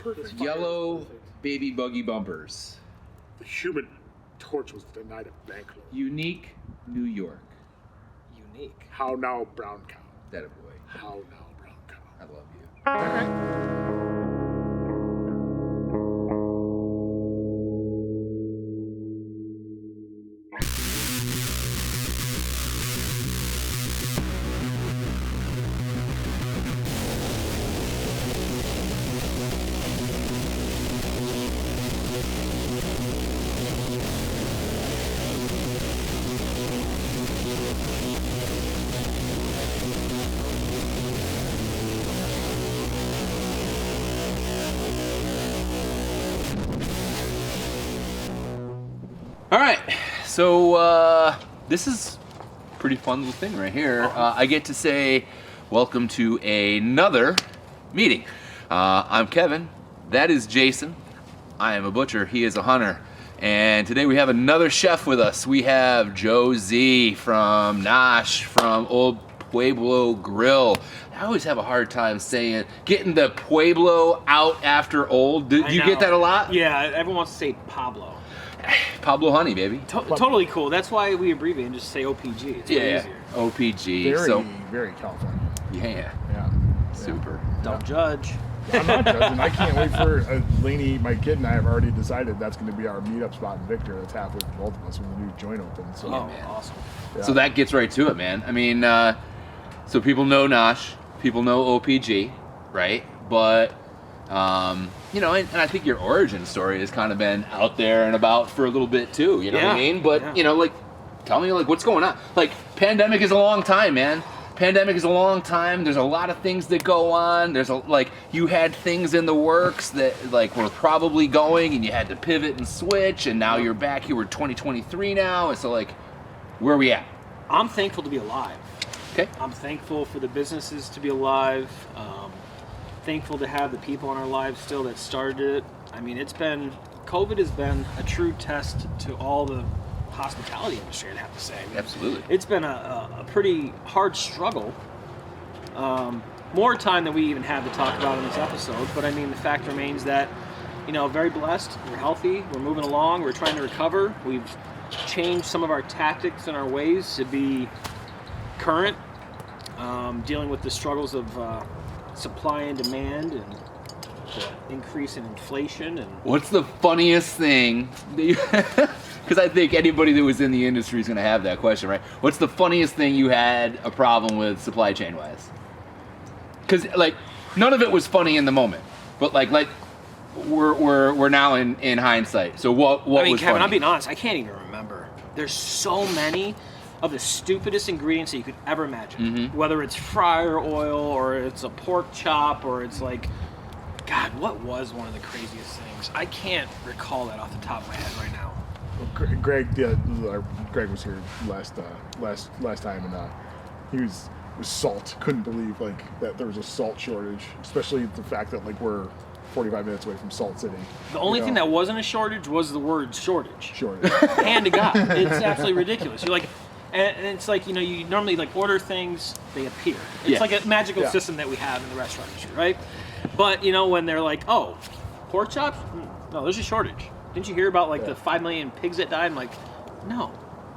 Perfect. Yellow baby buggy bumpers. The Human Torch was denied a bankroll. Unique New York. Unique. How now, brown cow? That a boy. How now, brown cow? I love you. All right. All right, so this is a pretty fun little thing right here. I get to say welcome to another meeting. I'm Kevin. That is Jason. I am a butcher. He is a hunter. And today we have another chef with us. We have Joe Z from Nosh, from Old Pueblo Grill. I always have a hard time getting the Pueblo out after old. Do you get that a lot? Yeah, everyone wants to say Pablo. Pablo Honey, baby. Totally cool. That's why we abbreviate and just say OPG. It's way easier. OPG. Very California. Yeah. Super. Don't judge. I'm not judging. I can't wait for Lainey, my kid, and I have already decided that's going to be our meetup spot in Victor. That's halfway for both of us when the new joint opens. So, Man. Awesome. Yeah. So that gets right to it, man. I mean, so people know Nosh, people know OPG, right? But, you know, and I think your origin story has kind of been out there and about for a little bit too, you know what I mean? But, you know, like, tell me, like, what's going on? Like, pandemic is a long time, man. Pandemic is a long time. There's a lot of things that go on. You had things in the works that, like, were probably going, and you had to pivot and switch, and now you're back here. We're 2023 now, and so, like, where are we at? I'm thankful to be alive. Okay. I'm thankful for the businesses to be alive. Thankful to have the people in our lives still that started it. I mean, COVID has been a true test to all the hospitality industry, I'd have to say. I mean, Absolutely. It's been a pretty hard struggle. More time than we even had to talk about in this episode, but I mean, the fact remains that, you know, very blessed, we're healthy, we're moving along, we're trying to recover. We've changed some of our tactics and our ways to be current, dealing with the struggles of supply and demand and the increase in inflation. And What's the funniest thing that you... Because I think anybody that was in the industry is going to have that question, right? What's the funniest thing you had a problem with supply chain wise? Because, like, none of it was funny in the moment, but like we're now in hindsight. So what I mean, was Kevin, funny? I'm being honest, I can't even remember. There's so many of the stupidest ingredients that you could ever imagine. Mm-hmm. Whether it's fryer oil or it's a pork chop or it's like, God, what was one of the craziest things? I can't recall that off the top of my head right now. Greg was here last time, and he was salt. Couldn't believe like that there was a salt shortage, especially the fact that like we're 45 minutes away from Salt City. The only thing that wasn't a shortage was the word shortage. Shortage. Hand to God, it's absolutely ridiculous. You're like, and it's like, you know, you normally like order things, they appear. It's like a magical system that we have in the restaurant industry, right? But you know, when they're like, oh, pork chops? No, there's a shortage. Didn't you hear about like the 5 million pigs that died? I'm like, no.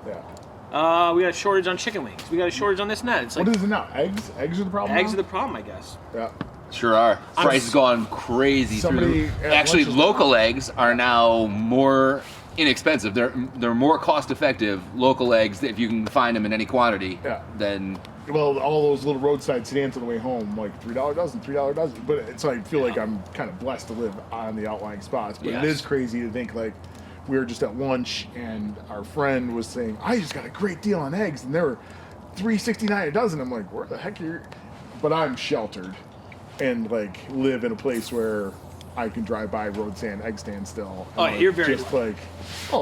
Yeah. We got a shortage on chicken wings. We got a shortage on this and that. It's like, what is it now? Eggs? Eggs are the problem. Eggs now? are the problem, I guess. Yeah. Sure are. Price has gone crazy. Actually, local eggs are now more inexpensive. They're more cost effective. Local eggs, if you can find them in any quantity. Yeah. Then. Well, all those little roadside sedans on the way home, like $3 dozen. But it's like I feel like I'm kind of blessed to live on the outlying spots. But it is crazy to think like we were just at lunch and our friend was saying, I just got a great deal on eggs, and they were $3.69 a dozen. I'm like, where the heck are you? But I'm sheltered and like live in a place where I can drive by road stand egg stand still. Oh, like, you're very just like,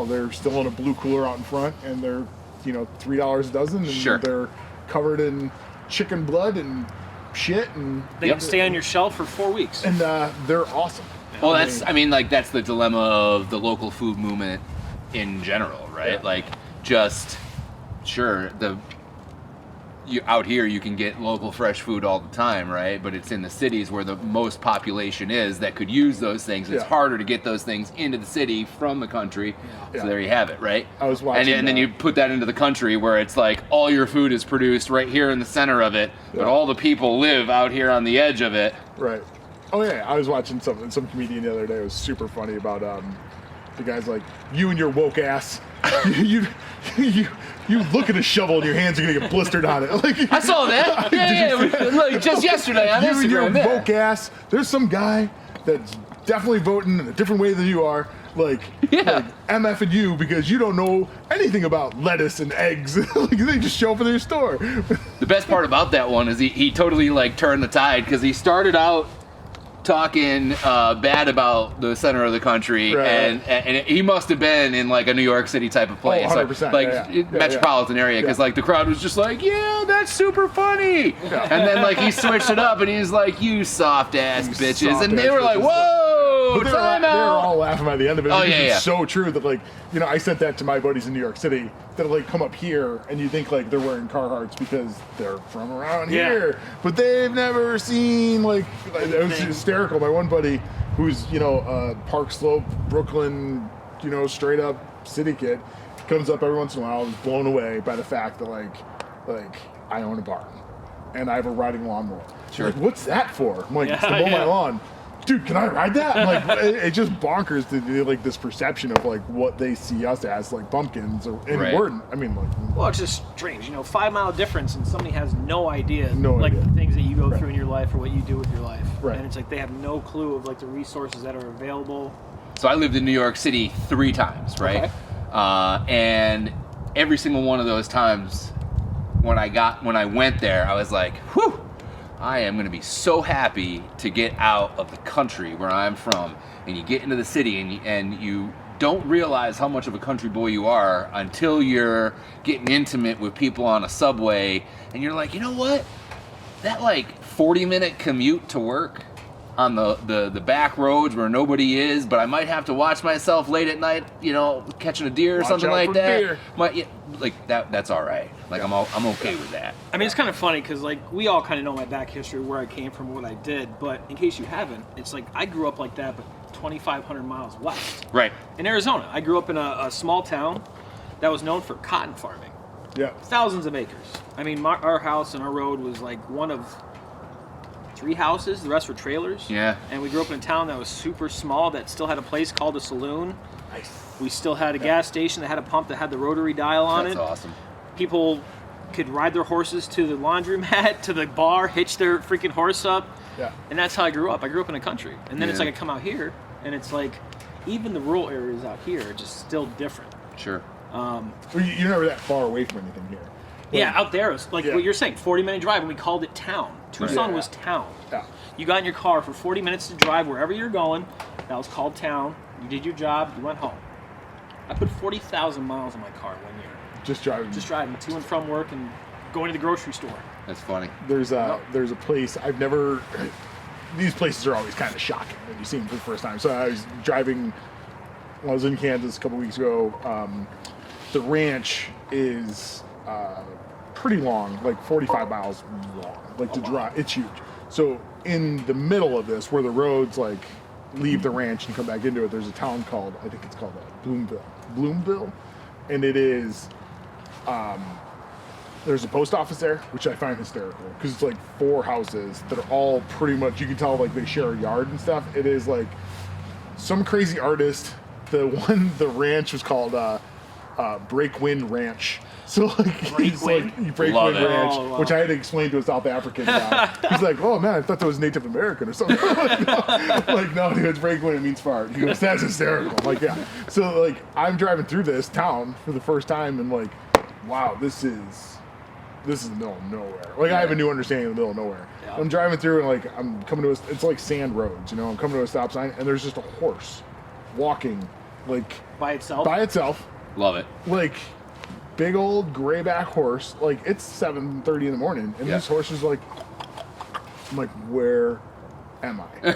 they're still in a blue cooler out in front, and they're $3 a dozen, and they're covered in chicken blood and shit, and they can stay on your shelf for 4 weeks, and they're awesome. Well, that's the dilemma of the local food movement in general, right? Like, just sure, out here you can get local fresh food all the time, right? But it's in the cities where the most population is that could use those things. It's harder to get those things into the city from the country. So there you have it, right? I was watching, and then you put that into the country where it's like all your food is produced right here in the center of it, but all the people live out here on the edge of it. Right. Oh yeah, I was watching some comedian the other day. It was super funny about the guy's like, you and your woke ass, you look at a shovel and your hands are gonna get blistered on it. Like, I saw that. Yeah, like just yesterday on you Instagram. And your yeah. woke ass. There's some guy that's definitely voting in a different way than you are. Like MFing you because you don't know anything about lettuce and eggs. Like, they just show up in their store. The best part about that one is he totally like turned the tide because he started out talking bad about the center of the country, and he must have been in like a New York City type of place, 100%, like metropolitan area, because like the crowd was just like, yeah, that's super funny, and then like he switched it up and he's like, you soft ass bitches, and they were like, whoa, time they were out. all laughing by the end of it. Oh, because yeah, it's so true that, like, you know, I sent that to my buddies in New York City that like come up here and you think like they're wearing Carhartts because they're from around here, but they've never seen like it was hysterical. My one buddy who's, you know, Park Slope, Brooklyn, you know, straight up city kid, comes up every once in a while and is blown away by the fact that like I own a barn and I have a riding lawnmower. Sure. Like, what's that for? I'm like, it's to mow my lawn. Dude, can I ride that? I'm like, it's just bonkers to do like this perception of like what they see us as, like bumpkins, or and we're, I mean, like. Well, it's just strange, you know, 5 mile difference, and somebody has no idea, the things that you go through in your life or what you do with your life, and it's like they have no clue of like the resources that are available. So I lived in New York City 3 times, right? Okay. And every single one of those times, when I went there, I was like, whew. I am going to be so happy to get out of the country where I'm from, and you get into the city and you don't realize how much of a country boy you are until you're getting intimate with people on a subway, and you're like, you know what? That like 40-minute commute to work on the back roads where nobody is, but I might have to watch myself late at night, you know, catching a deer or something like that. Like that's all right. Like I'm okay with that. I mean, it's kind of funny because like we all kind of know my back history, where I came from, what I did. But in case you haven't, it's like I grew up like that, but 2,500 miles west. Right. In Arizona, I grew up in a small town that was known for cotton farming. Yeah. Thousands of acres. I mean, our house and our road was like one of 3 houses. The rest were trailers. Yeah. And we grew up in a town that was super small that still had a place called a saloon. Nice. We still had a gas station that had a pump that had the rotary dial on it. That's awesome. People could ride their horses to the laundromat, to the bar, hitch their freaking horse up. Yeah. And that's how I grew up. I grew up in the country. And then it's like I come out here, and it's like even the rural areas out here are just still different. Sure. You're never that far away from anything here. Yeah, out there, it's like what you're saying, 40-minute drive, and we called it town. Tucson was town. Yeah. You got in your car for 40 minutes to drive wherever you're going. That was called town. You did your job. You went home. I put 40,000 miles on my car 1 year. Just driving to and from work and going to the grocery store. That's funny. There's a place I've never. These places are always kind of shocking when you see them for the first time. So I was driving when I was in Kansas a couple weeks ago. The ranch is pretty long, like 45 miles long, like to drive. It's huge. So in the middle of this, where the roads like leave the ranch and come back into it, there's a town called, I think it's called Bloomville, and it is. There's a post office there, which I find hysterical because it's like 4 houses that are all pretty much, you can tell like they share a yard and stuff. It is like some crazy artist. The ranch was called Breakwind Ranch. So like Breakwind Ranch, which I had to explain to a South African guy. He's like, "Oh man, I thought that was Native American or something." No, dude, it's Breakwind. It means fart. He goes, "That's hysterical." I'm like, yeah. So like, I'm driving through this town for the first time, and like, wow, this is the middle of nowhere. Like, I have a new understanding of the middle of nowhere. Yeah. I'm driving through, and like, I'm coming to it's like sand roads, you know. I'm coming to a stop sign, and there's just a horse walking, like by itself. Love it. Like, big old grayback horse. Like, it's 7:30 in the morning, and this horse is like, I'm like, where am I?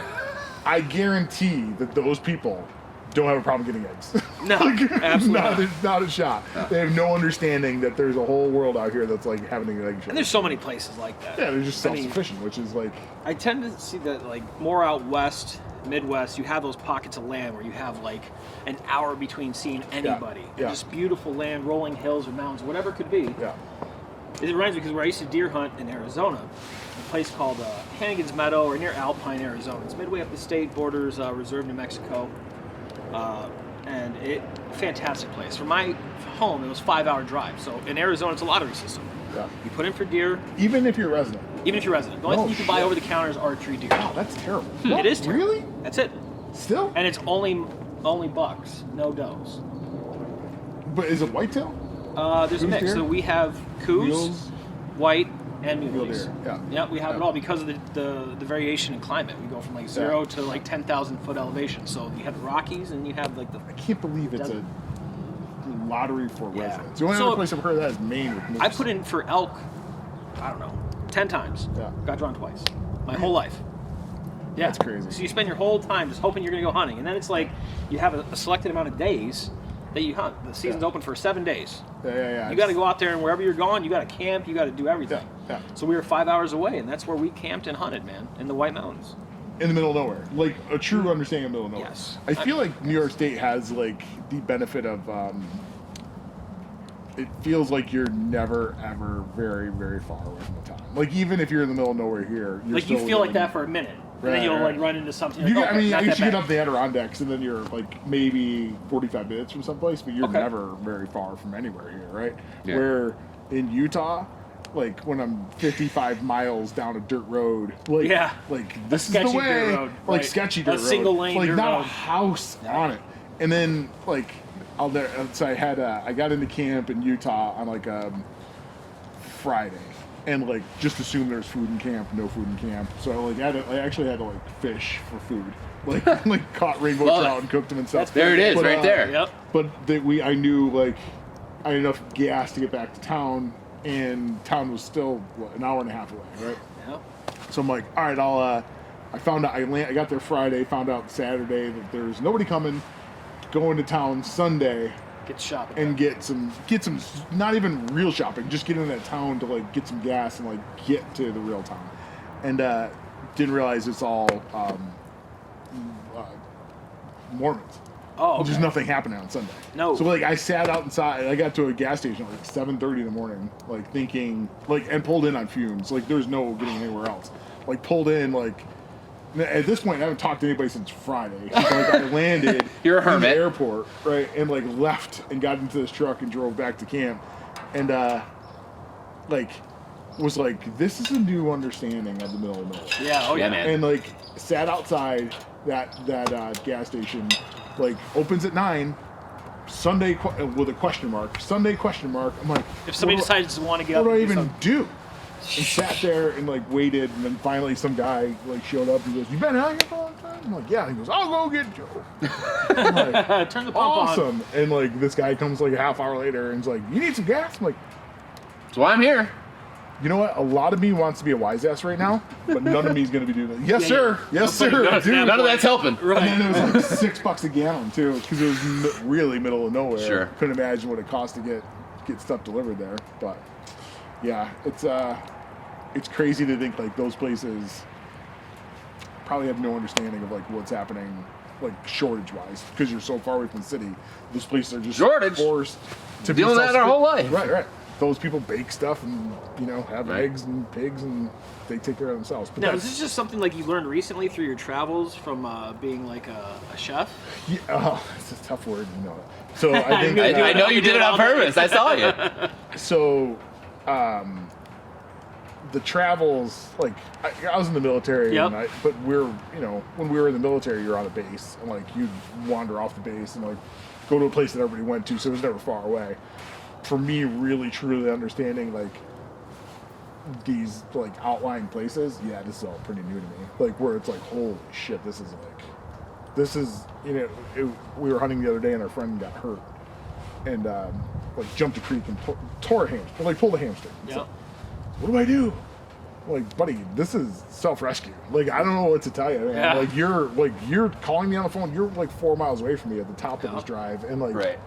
I guarantee that those people don't have a problem getting eggs. No, absolutely not a shot. They have no understanding that there's a whole world out here that's like having an egg. And there's so many places like that. Yeah, they're just self-sufficient, which is like. I tend to see that like more out west, Midwest. You have those pockets of land where you have like an hour between seeing anybody. Yeah. Just beautiful land, rolling hills or mountains, whatever it could be. Yeah. It reminds me because where I used to deer hunt in Arizona, a place called Hannigan's Meadow or near Alpine, Arizona. It's midway up the state, borders Reserve, New Mexico. And fantastic place. From my home, it was a 5-hour drive. So in Arizona, it's a lottery system. Yeah. You put in for deer. Even if you're a resident. Even if you're a resident. The only thing you can buy over the counter is archery deer. Wow, that's terrible. It is terrible. Really? That's it. Still? And it's only bucks, no does. But is it whitetail? There's a mix. Deer? So we have coos, Mules? white, and Mule muleys. deer. Yeah. Yeah, we have it all because of the variation in climate. We go from like 0 to like 10,000 foot elevation. So you have the Rockies and you have like the. I can't believe it's a lottery for residents. The only So- other place I've heard of that is Maine with moose. I put in for elk, I don't know, 10 times. Yeah. Got drawn twice. My whole life. Yeah. That's crazy. So you spend your whole time just hoping you're going to go hunting. And then it's like you have a selected amount of days that you hunt. The season's open for 7 days. Yeah. You got to go out there and wherever you're going, you got to camp, you got to do everything. Yeah. So we were 5 hours away, and that's where we camped and hunted, man, in the White Mountains. In the middle of nowhere. Like a true understanding of the middle of nowhere. Yes. I feel like New York State has like the benefit of it feels like you're never ever very, very far away from the town. Like even if you're in the middle of nowhere here, you're Like you still feel like within- that for a minute. And then you'll like run into something. You Like, get, okay, not I used that to get bad. up the Adirondacks, and then you're like maybe 45 minutes from someplace, but you're Okay. never very far from anywhere here, right? Yeah. Where in Utah, like when I'm 55 miles down a dirt road, like Yeah. like this is sketchy the way, dirt road, like right. sketchy A dirt road, single lane like dirt not a road. house on it, and then like so I got into camp in Utah on like Friday. And like just assumed there's food in camp, no food in camp. So like I actually had to like fish for food, like caught rainbow Love trout it. and cooked them and stuff. There it is, But, right there. Yep. But I knew like I had enough gas to get back to town, and town was still an hour and a half away, right? Yeah. So I'm like, all right, I found out I got there Friday, found out Saturday that there's nobody coming, going to town Sunday. Get shopping. And get some not even real shopping, just get in that town to like get some gas and like get to the real town, and didn't realize it's all Mormons. Oh, okay. There's nothing happening on Sunday. No. So like I sat outside. I got to a gas station at like 7:30 in the morning, like thinking and pulled in on fumes. Like there's no getting anywhere else. Like pulled in like. At this point, I haven't talked to anybody since Friday. So, like, I landed You're a in the hermit. airport, right, and like left and got into this truck and drove back to camp, and was like, this is a new understanding of the middle of nowhere. Yeah. Oh yeah, Yeah, man. And like sat outside that gas station, like opens at 9. Sunday with a question mark. Sunday question mark. I'm like, If somebody what decides to want to get do up I and even something. do? And sat there and like waited, and then finally some guy like showed up and goes, "You been out here for a long time?" I'm like, "Yeah." He goes, "I'll go get Joe." I'm like, Turn the pump on. awesome. And like this guy comes like a half hour later and is like, "You need some gas?" I'm like, That's why I'm here. you know what? A lot of me wants to be a wise ass right now, but none of me is going to be doing that. Yes, Yeah, sir. Yes, sir. Dude. None of that's helping. And then it was like $6 a gallon too, because it was really middle of nowhere. Sure. Couldn't imagine what it cost to get stuff delivered there. But yeah, it's crazy to think like those places probably have no understanding of like what's happening like shortage wise, because you're so far away from the city. Those places are just Shortage? forced to Dealing with that our whole life. Right. Those people bake stuff and have Right. eggs and pigs and they take care of themselves. But Now, that's- is this just something like you learned recently through your travels from being like a chef? Yeah, it's a tough word, you know. So I think I know you did it on purpose. I saw you. so. The travels, like I was in the military, Yep. but when we were in the military, you're on a base, and like you'd wander off the base and like go to a place that everybody went to, so it was never far away. For me, really truly understanding like these like outlying places, yeah, this is all pretty new to me. Like where it's like, holy shit, this is we were hunting the other day and our friend got hurt and like jumped a creek and tore a hamstring, like pulled a hamstring. Yeah. So, what do I do? like, buddy, this is self-rescue. Like, I don't know what to tell you, man. Yeah. You're calling me on the phone. You're like 4 miles away from me at the top of this drive, and like, Right.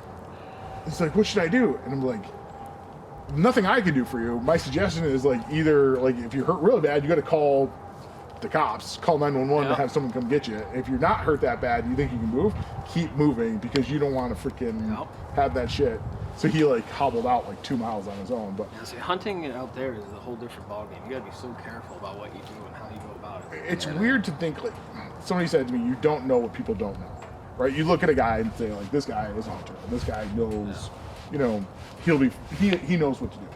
it's like, what should I do? And I'm like, nothing I can do for you. My suggestion is like, either like, if you're hurt really bad, you got to call the cops, call 911 to have someone come get you. If you're not hurt that bad, you think you can move, keep moving, because you don't want to freaking have that shit. So he like hobbled out like 2 miles on his own. But see, hunting out there is a whole different ballgame. You gotta be so careful about what you do and how you go about it. it's weird to think, like, somebody said to me, you don't know what people don't know, right? You look at a guy and say, like, this guy is a hunter. This guy knows, you know, he knows what to do.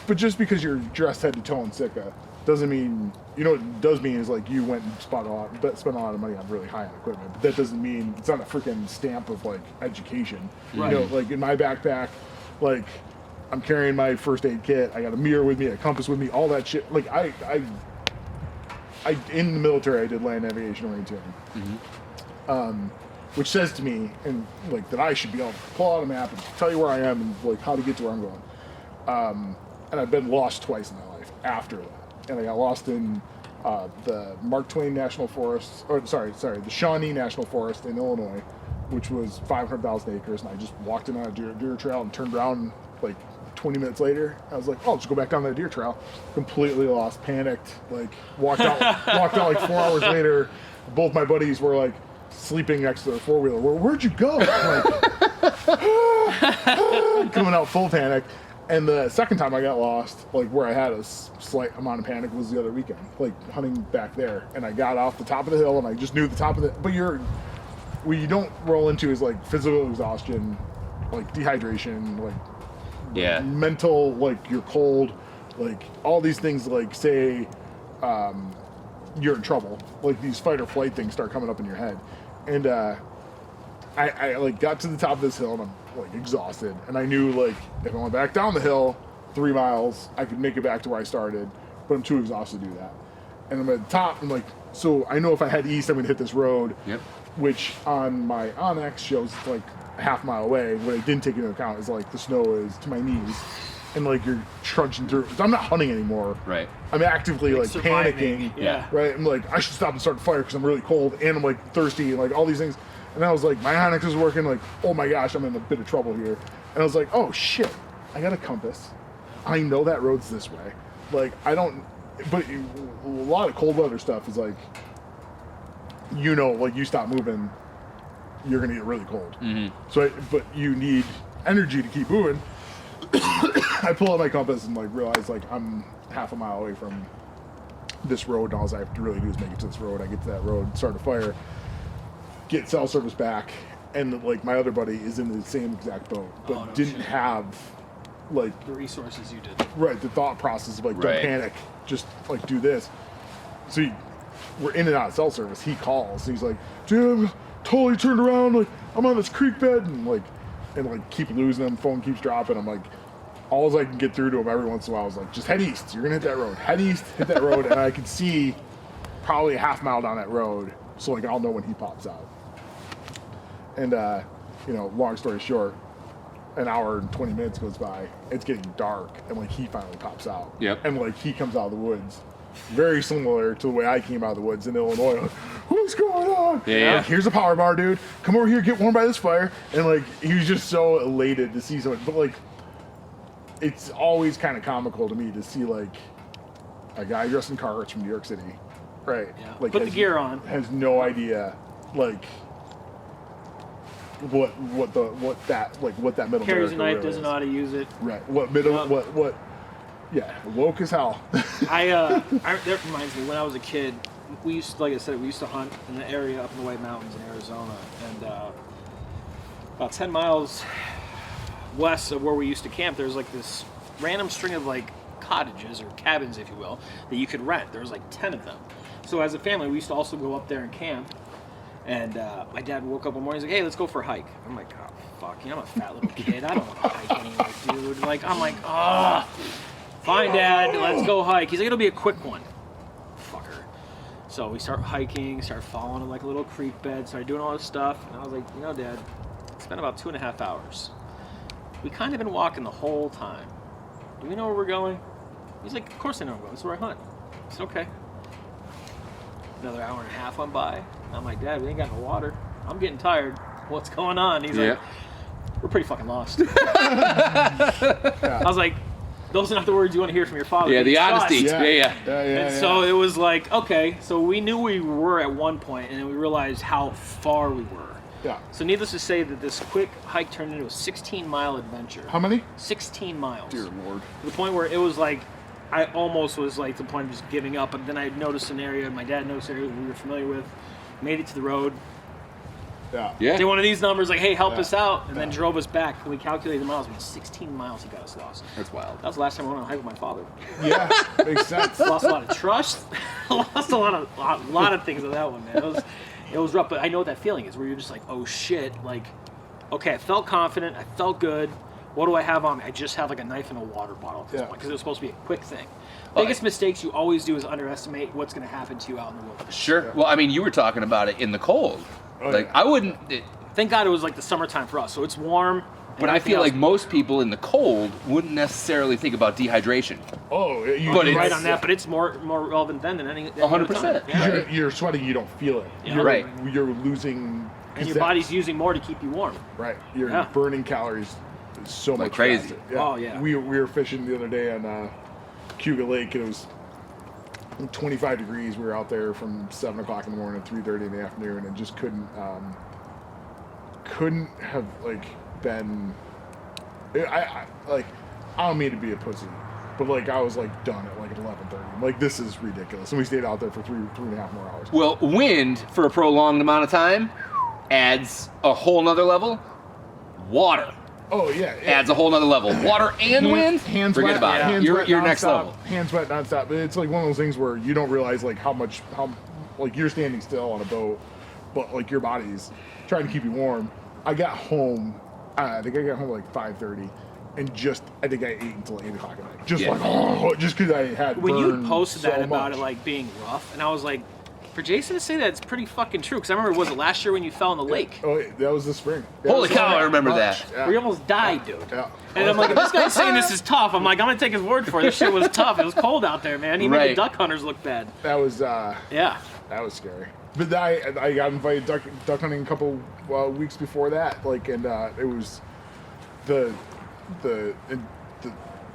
But just because you're dressed head to toe in Sitka doesn't mean, you know what it does mean is, like, you went and spent a lot of money on really high-end equipment. But that doesn't mean, it's not a freaking stamp of, like, education. Right. You know, like, in my backpack, like, I'm carrying my first aid kit. I got a mirror with me, a compass with me, all that shit. Like, I in the military, I did land navigation orienteering. Which says to me, and like, that I should be able to pull out a map and tell you where I am and like how to get to where I'm going. And I've been lost twice in my life after that. And I got lost in the Mark Twain National Forest, or the Shawnee National Forest in Illinois, which was 500,000 acres. And I just walked in on a deer trail and turned around like 20 minutes later. I was like, oh, just go back down that deer trail. Completely lost, panicked, like walked out like 4 hours later. Both my buddies were like sleeping next to their four-wheeler. Where'd you go? Like, coming out full panic. And the second time I got lost, like where I had a slight amount of panic, was the other weekend, like hunting back there. And I got off the top of the hill and I just knew the top of the, but what you don't roll into is like physical exhaustion, like dehydration, like mental, like you're cold, like all these things, like say you're in trouble, like these fight or flight things start coming up in your head. And I like got to the top of this hill and I'm like exhausted, and I knew like if I went back down the hill 3 miles I could make it back to where I started, but I'm too exhausted to do that. And I'm at the top, I'm like, so I know if I head east I'm gonna hit this road, which on my Onyx shows like a half mile away. What I didn't take into account is like the snow is to my knees, and like you're trudging through. I'm not hunting anymore. Right. I'm actively like surviving. panicking. Right. I'm like, I should stop and start a fire because I'm really cold and I'm like thirsty and like all these things. And I was like, my Onyx is working. Like, oh my gosh, I'm in a bit of trouble here. And I was like, oh shit, I got a compass. I know that road's this way. Like, I don't. But a lot of cold weather stuff is like, you know, like you stop moving, you're gonna get really cold. So, but you need energy to keep moving. I pull out my compass and like realize like I'm half a mile away from this road, and all I have to really do is make it to this road. I get to that road, start a fire, get cell service back, and like my other buddy is in the same exact boat, but didn't have like the resources you did. Right, the thought process of like don't panic, just like do this. So we're in and out of cell service. He calls. He's like, dude, I'm totally turned around. Like I'm on this creek bed, and keep losing him. Phone keeps dropping. I'm like, all I can get through to him every once in a while is like, just head east. You're gonna hit that road. Head east, hit that road, and I can see probably a half mile down that road, so like I'll know when he pops out. And you know, long story short, an hour and 20 minutes goes by. It's getting dark, and like he finally pops out. And like he comes out of the woods, very similar to the way I came out of the woods in Illinois. Like, what's going on? Like, here's a power bar, dude. Come over here, get warm by this fire. And like he was just so elated to see someone. But like, it's always kind of comical to me to see like a guy dressed in Carhartts from New York City, right? Like put the gear on, has no idea like what that middle carries a knife, really doesn't know how to use it. Right. What middle? What? Yeah, woke as hell. That reminds me, when I was a kid, we used to, like I said, we used to hunt in the area up in the White Mountains in Arizona, and about 10 miles west of where we used to camp, there's like this random string of like cottages or cabins, if you will, that you could rent. There was like 10 of them. So as a family, we used to also go up there and camp. And my dad woke up one morning, he's like, hey, let's go for a hike. I'm like, oh, fuck, you know, I'm a fat little kid. I don't want to hike anymore, dude. Like, I'm like, fine, Dad, let's go hike. He's like, it'll be a quick one. Fucker. So we start hiking, start following like a little creek bed, started doing all this stuff. And I was like, you know, Dad, it's been about 2.5 hours. We kind of been walking the whole time. Do we know where we're going? He's like, of course I know where we're going. That's where I hunt. said, okay. Another hour and a half went by. I'm like, Dad, we ain't got no water. I'm getting tired. What's going on? He's like, we're pretty fucking lost. I was like, those are not the words you want to hear from your father. Yeah, the honesty. Yeah. And so it was like, okay, so we knew we were at one point, and then we realized how far we were. Yeah. So needless to say that this quick hike turned into a 16-mile adventure. How many? 16 miles. Dear Lord. To the point where it was like, I almost was like to the point of just giving up, but then I noticed an area, my dad noticed an area we were familiar with, made it to the road. Yeah. Did one of these numbers like, hey, help us out, and then drove us back. And we calculated the miles. We had 16 miles he got us lost. That's wild. That was the last time I went on a hike with my father. Yeah, makes sense. Lost a lot of trust. Lost a lot of things on that one, man. It was rough, but I know what that feeling is, where you're just like, oh shit, like, okay, I felt confident, I felt good. What do I have on me? I just have like a knife and a water bottle at this point, because it was supposed to be a quick thing. Biggest mistakes you always do is underestimate what's going to happen to you out in the wilderness. Sure. Well, I mean, you were talking about it in the cold. I wouldn't. Thank God it was like the summertime for us, so it's warm. But I feel like most people in the cold wouldn't necessarily think about dehydration. Oh, you're right on that, but it's more relevant then than any 100%. Yeah. You're sweating, you don't feel it. Yeah. Right. You're losing. And your body's using more to keep you warm. Right. You're burning calories so much crazy. faster. Yeah. Oh, yeah. We were fishing the other day on Cuba Lake, and it was 25 degrees. We were out there from 7 o'clock in the morning to 3:30 in the afternoon, and just couldn't have like been. I don't mean to be a pussy, but like I was like done at like 11:30. Like, this is ridiculous, and we stayed out there for three and a half more hours. Well, wind for a prolonged amount of time adds a whole nother level. Water. Oh yeah, adds a whole nother level. Water and wind. Hands forget wet, about it. You're next level. Hands wet nonstop. But it's like one of those things where you don't realize like how like you're standing still on a boat, but like your body's trying to keep you warm. I got home. I think I got home like 5:30, and I think I ate until 8 o'clock at night. Just because I had. When you posted so that about much. it like being rough, and I was like, for Jason to say that, it's pretty fucking true. Because I remember, was it last year when you fell in the lake? Oh, that was the spring. Holy cow, I remember that. Yeah. We almost died, dude. Yeah. And I'm like, if this guy's saying this is tough, I'm like, I'm gonna take his word for it. This shit was tough. It was cold out there, man. He made the duck hunters look bad. That was yeah. That was scary. But I got invited duck hunting a couple weeks before that. Like, and it was the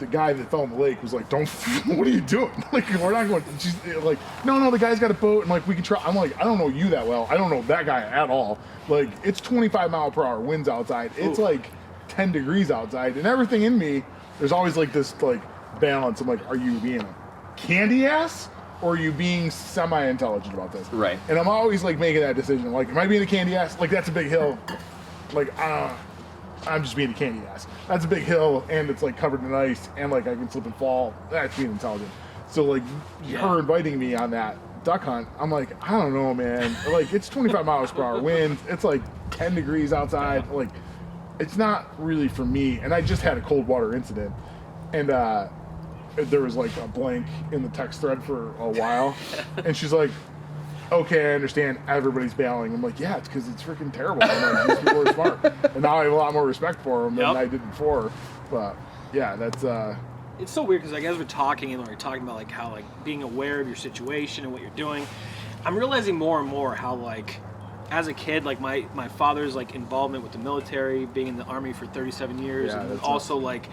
guy that fell in the lake was like, "Don't! What are you doing? Like, we're not going." She's like, "No, the guy's got a boat, and like we can try." I'm like, "I don't know you that well. I don't know that guy at all. Like, it's 25-mile-per-hour winds outside. It's like 10 degrees outside, and everything in me, there's always like this like balance. I'm like, are you being a candy ass, or are you being semi-intelligent about this? Right. And I'm always like making that decision. Like, am I being a candy ass? Like, that's a big hill. Like, I'm just being a candy ass. That's a big hill, and it's like covered in ice, and like I can slip and fall. That's being intelligent. So like her inviting me on that duck hunt, I'm like, I don't know, man. Like, it's 25 miles per hour wind. It's like 10 degrees outside. Like, it's not really for me. And I just had a cold water incident, and there was like a blank in the text thread for a while, and she's like, okay, I understand everybody's bailing. I'm like, yeah, it's because it's freaking terrible. And like, these people are smart. And now I have a lot more respect for them than I did before. But yeah, that's It's so weird because like as we're talking and we're talking about like how like being aware of your situation and what you're doing, I'm realizing more and more how like as a kid, like my father's like involvement with the military, being in the Army for 37 years, and also like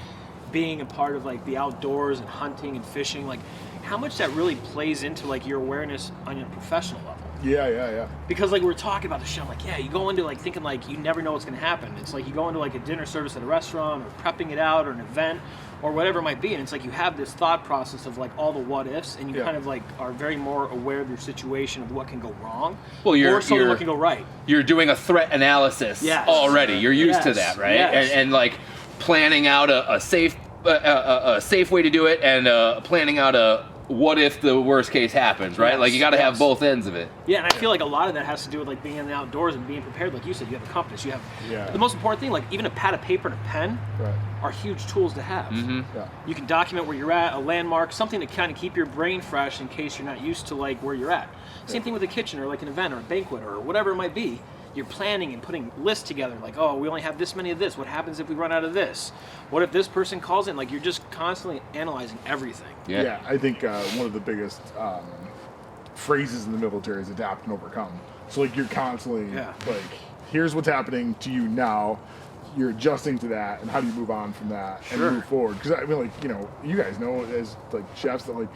being a part of like the outdoors and hunting and fishing, like how much that really plays into like your awareness on your professional level. Yeah. Because like we're talking about the show, like you go into like thinking like you never know what's gonna happen. It's like you go into like a dinner service at a restaurant or prepping it out or an event or whatever it might be, and it's like you have this thought process of like all the what ifs, and you kind of like are very more aware of your situation of what can go wrong, or what can go right. You're doing a threat analysis already. You're used to that, right? Yes. And like planning out a safe way to do it, and planning out a what if the worst case happens, right? Like you got to have both ends of it. Yeah, and I feel like a lot of that has to do with like being in the outdoors and being prepared. Like you said, you have a compass. You have the most important thing, like even a pad of paper and a pen are huge tools to have. Mm-hmm. Yeah. You can document where you're at, a landmark, something to kind of keep your brain fresh in case you're not used to like where you're at. Same thing with a kitchen or like an event or a banquet or whatever it might be. you're planning and putting lists together. Like, oh, we only have this many of this. What happens if we run out of this? What if this person calls in? Like, you're just constantly analyzing everything. Yeah, I think one of the biggest phrases in the military is adapt and overcome. So like you're constantly like, here's what's happening to you now. You're adjusting to that, and how do you move on from that and move forward? Because I mean, like, you know, you guys know as like chefs that like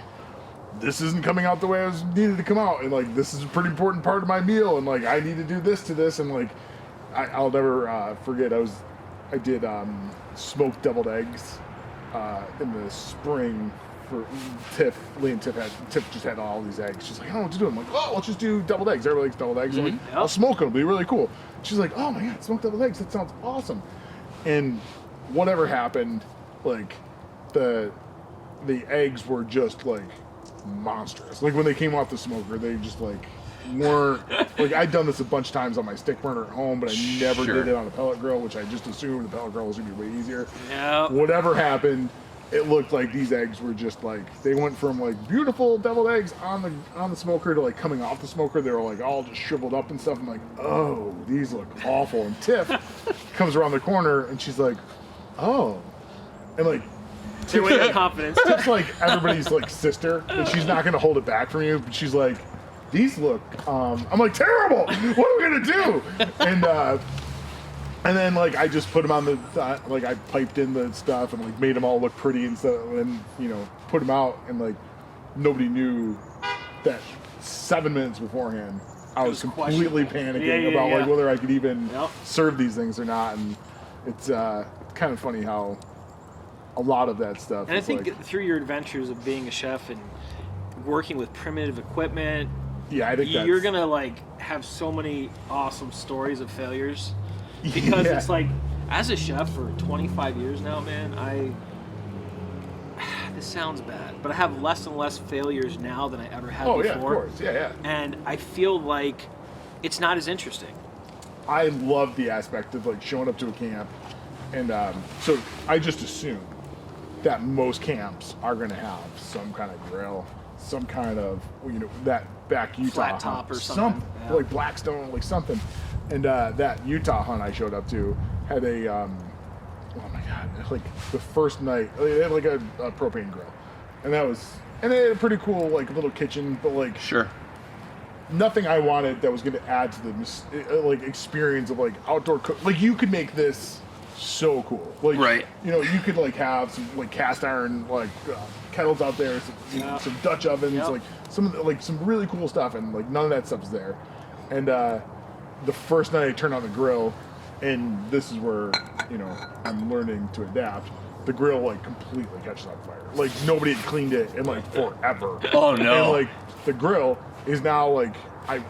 this isn't coming out the way I was needed to come out, and like this is a pretty important part of my meal, and like I need to do this to this, and like I'll never forget I did smoked deviled eggs in the spring for Tiff. Lee and Tiff just had all these eggs. She's like, I don't know what to do. I'm like, oh, let's just do deviled eggs. Everybody likes deviled eggs. I'm like, I'll smoke them. It'll be really cool. She's like, oh my God, smoked deviled eggs. That sounds awesome. And whatever happened, like the eggs were just like monstrous. Like when they came off the smoker, they just like weren't like I'd done this a bunch of times on my stick burner at home, but I never did it on a pellet grill, which I just assumed the pellet grill was gonna be way easier. Yeah. Whatever happened, it looked like these eggs were just like they went from like beautiful deviled eggs on the smoker to like coming off the smoker. They were like all just shriveled up and stuff. I'm like, oh, these look awful. And Tiff comes around the corner and she's like, oh, and like Tiff's confidence. Tiff's like everybody's like sister, and she's not gonna hold it back from you. But she's like, these look. I'm like, terrible. What are we gonna do? And then like I just put them on the like I piped in the stuff and like made them all look pretty and stuff, and you know put them out, and like nobody knew that 7 minutes beforehand I was completely panicking about like whether I could even serve these things or not, and it's kind of funny how a lot of that stuff. And I think like, through your adventures of being a chef and working with primitive equipment, I think you're gonna like have so many awesome stories of failures. Because it's like, as a chef for 25 years now, man, this sounds bad, but I have less and less failures now than I ever had before. Oh, yeah, of course. Yeah. And I feel like it's not as interesting. I love the aspect of like showing up to a camp, and so I just assume that most camps are going to have some kind of grill, some kind of, you know, that back Utah flat top or something. Like Blackstone, like something. And that Utah hunt I showed up to had a, oh my God, like the first night, they had like a propane grill. And they had a pretty cool like little kitchen, but like nothing I wanted that was going to add to the like experience of like outdoor cook. Like you could make this so cool. Like, you know, you could like have some like cast iron like kettles out there, some Dutch ovens, like some really cool stuff, and like none of that stuff's there. And the first night I turned on the grill, and this is where, you know, I'm learning to adapt. The grill like completely catches on fire. Like nobody had cleaned it in like forever. Oh no! And like the grill is now like I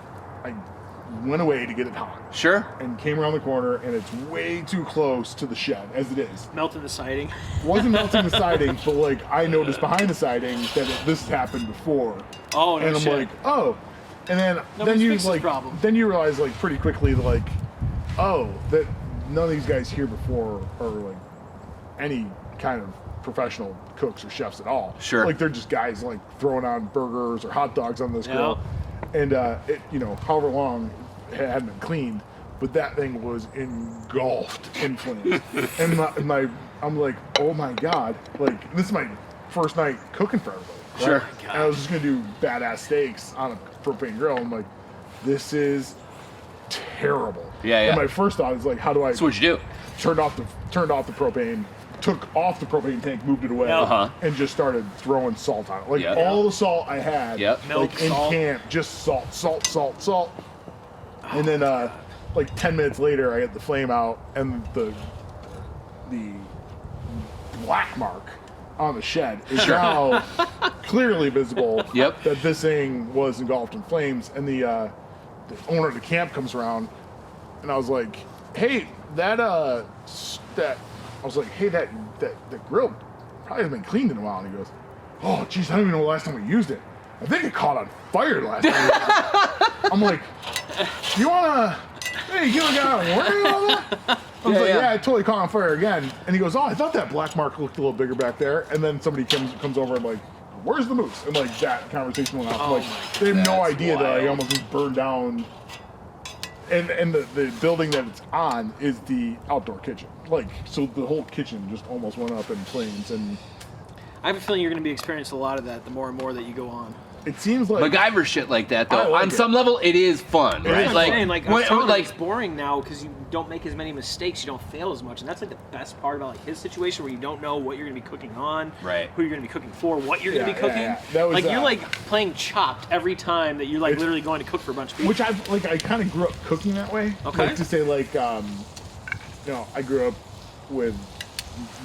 went away to get it hot. Sure. And came around the corner, and it's way too close to the shed as it is. Melting the siding. Wasn't melting the siding, but like I noticed behind the siding that this has happened before. Oh no! And I'm like, oh. And then you like then you realize like pretty quickly like, oh, that none of these guys here before are like any kind of professional cooks or chefs at all. Sure. Like they're just guys like throwing on burgers or hot dogs on this grill, and it, you know, however long it hadn't been cleaned, but that thing was engulfed in flames. and I'm like, oh my God, like this is my first night cooking for everybody. Right? Sure. And I was just gonna do badass steaks on a propane grill. I'm like, this is terrible. And my first thought is like, how do I? So what'd you do? Turned off the propane, took off the propane tank, moved it away, and just started throwing salt on it. Like all the salt I had, Milk, like in camp, just salt. And then like 10 minutes later, I get the flame out, and the black mark on the shed is now clearly visible that this thing was engulfed in flames. And the owner of the camp comes around, and I was like, hey, that grill probably hasn't been cleaned in a while. And he goes, oh geez, I don't even know the last time we used it. I think it caught on fire last time. I'm like, you wanna, hey, you got a warning on that? I was like, yeah, it totally caught on fire again. And he goes, oh, I thought that black mark looked a little bigger back there. And then somebody comes over and like, where's the moose? And like that conversation went on. Like they have no idea that I almost just burned down and the building that it's on is the outdoor kitchen. Like, so the whole kitchen just almost went up in flames, and I have a feeling you're going to be experiencing a lot of that the more and more that you go on. it seems like MacGyver shit like that, though. like On it. some level, it is fun, It right? is Like, fun. it's boring now because you don't make as many mistakes, you don't fail as much, and that's like the best part about like his situation where you don't know what you're going to be cooking on, Right. who you're going to be cooking for, what you're going to be cooking. Yeah. That was, Like you're like playing Chopped every time that you're like It's- literally going to cook for a bunch of people. which I kind of grew up cooking that way. Okay. Like to say like, I grew up with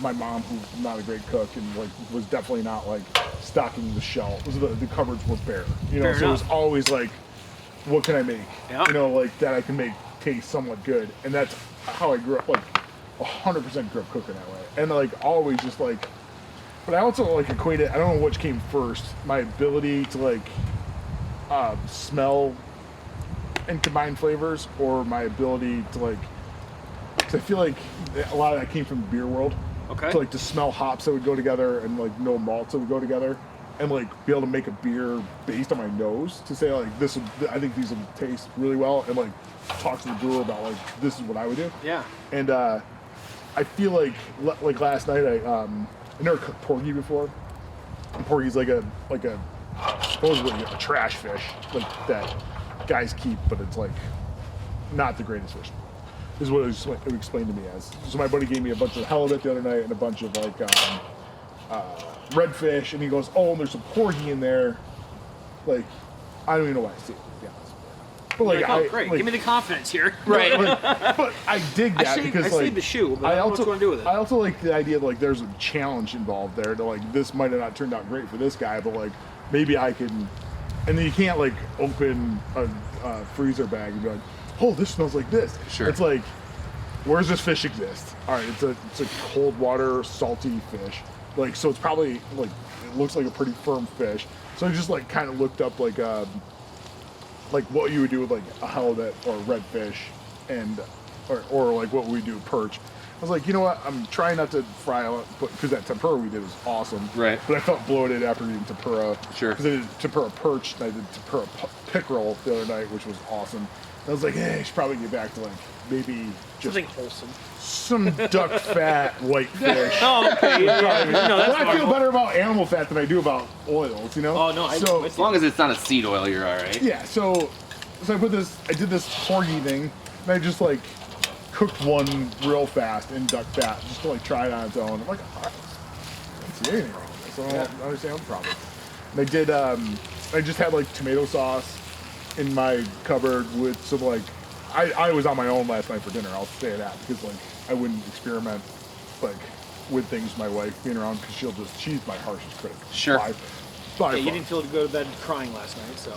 my mom, who's not a great cook, and like was definitely not like stocking the shelf. The cupboards were bare. Fair So it was enough. always like, what can I make? Yeah. Like that I can make taste somewhat good, and that's how I grew up. Like 100% grew up cooking that way, and like always just like. But I also like equate it. I don't know which came first. My ability to like smell and combine flavors, or my ability to like. Because I feel like a lot of that came from the beer world. Okay. So like to smell hops that would go together and like no malts that would go together, and like be able to make a beer based on my nose to say like I think these will taste really well, and like talk to the brewer about like this is what I would do. Yeah. And I feel like last night I never cooked porgy before. And porgy's like a supposedly a trash fish like that guys keep, but it's like not the greatest fish. Is what it explained to me as. So my buddy gave me a bunch of halibut the other night and a bunch of like redfish, and he goes, "Oh, and there's some porgy in there." Like, I don't even know why I say it. To be honest. But You're like, like, oh, great. Give me the confidence here. Right. but I dig that because I like saved the shoe, but I don't know what you want to do with it. I also like the idea that like there's a challenge involved there. To like this might have not turned out great for this guy, but like maybe I can. And then you can't like open a freezer bag and be like, "Oh, this smells like this." Sure. It's like, where's this fish exist? All right, it's a cold water salty fish. Like, so it's probably like it looks like a pretty firm fish. So I just like kind of looked up like what you would do with like a halibut or a redfish, and or like what we do with perch. I was like, you know what? I'm trying not to fry it, because that tempura we did was awesome. Right. But I felt bloated after eating tempura. Sure. Because I did tempura perch and I did tempura pickerel the other night, which was awesome. And I was like, hey, I should probably get back to like maybe just Something wholesome. some duck fat white fish. Oh, okay. Yeah, yeah. No, that's But I feel normal. better about animal fat than I do about oils, you know? Oh, no, So, As long as it's not a seed oil, you're all right. yeah, so I did this porgy thing, and I just like cooked one real fast in duck fat just to like try it on its own. I'm like, I don't see anything wrong with this. I don't understand what the problem is. And I did, I just had like tomato sauce in my cupboard with some like, I was on my own last night for dinner, I'll say that, because like I wouldn't experiment like with things with my wife being around, because she's my harshest critic. Sure. By Yeah, you far. didn't feel to go to bed crying last night, so.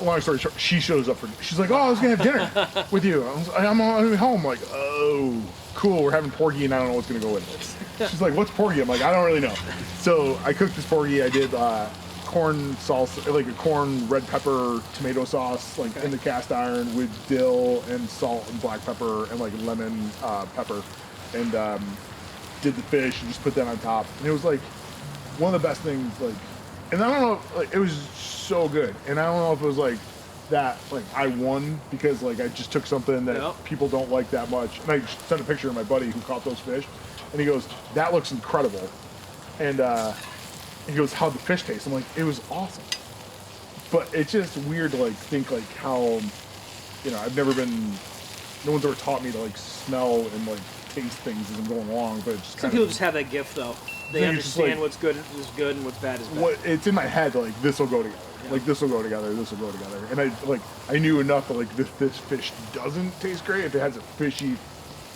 Long story short, she shows up she's like, "Oh, I was gonna have dinner with you." I'm on home. Like, "Oh, cool. We're having porgy, and I don't know what's gonna go with it." She's like, "What's porgy?" I'm like, "I don't really know." So I cooked this porgy. I did corn salsa, like a corn red pepper tomato sauce, like in the cast iron with dill and salt and black pepper and like lemon pepper, and did the fish and just put that on top. And it was like one of the best things. Like, and I don't know, like it was so good. And I don't know if it was like that, like I won because like I just took something that people don't like that much. And I sent a picture of my buddy who caught those fish, and he goes, "That looks incredible." And he goes, "How'd the fish taste?" I'm like, "It was awesome." But it's just weird to like think like how, I've never been, no one's ever taught me to like smell and like taste things as I'm going along. But it's just Some people just have that gift, though. They think it's just, understand like, what's good is good and what's bad is bad. it's in my head like this will go together. Like this will go together, this will go together. And I knew enough that like this fish doesn't taste great if it has a fishy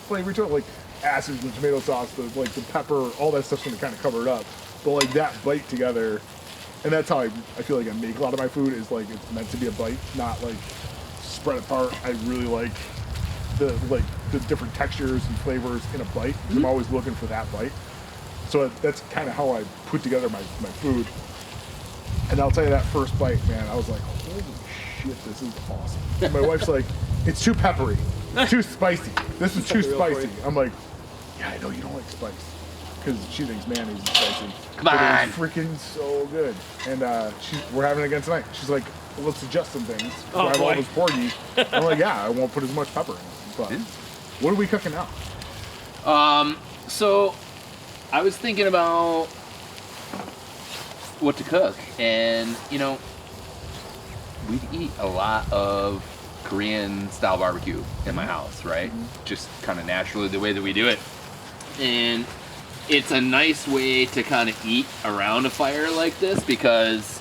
flavor to it, like acids and tomato sauce, the pepper, all that stuff's gonna kind of cover it up. But like that bite together, and that's how I feel like I make a lot of my food, is like it's meant to be a bite, not like spread apart. I really like the different textures and flavors in a bite. I'm always looking for that bite. So that's kind of how I put together my food. And I'll tell you, that first bite, man, I was like, holy shit, this is awesome. And my wife's like, it's too peppery, too spicy. This is too spicy. I'm like, yeah, I know you don't like spice. Because she thinks mayonnaise is spicy. Come but on. it was freaking so good. And we're having it again tonight. She's like, well, let's adjust some things. So Oh, I have all boy. this porgy. I'm like, yeah, I won't put as much pepper in it. But what are we cooking now? So I was thinking about what to cook, and we eat a lot of Korean style barbecue in my house, right? Just kind of naturally the way that we do it. And it's a nice way to kind of eat around a fire like this because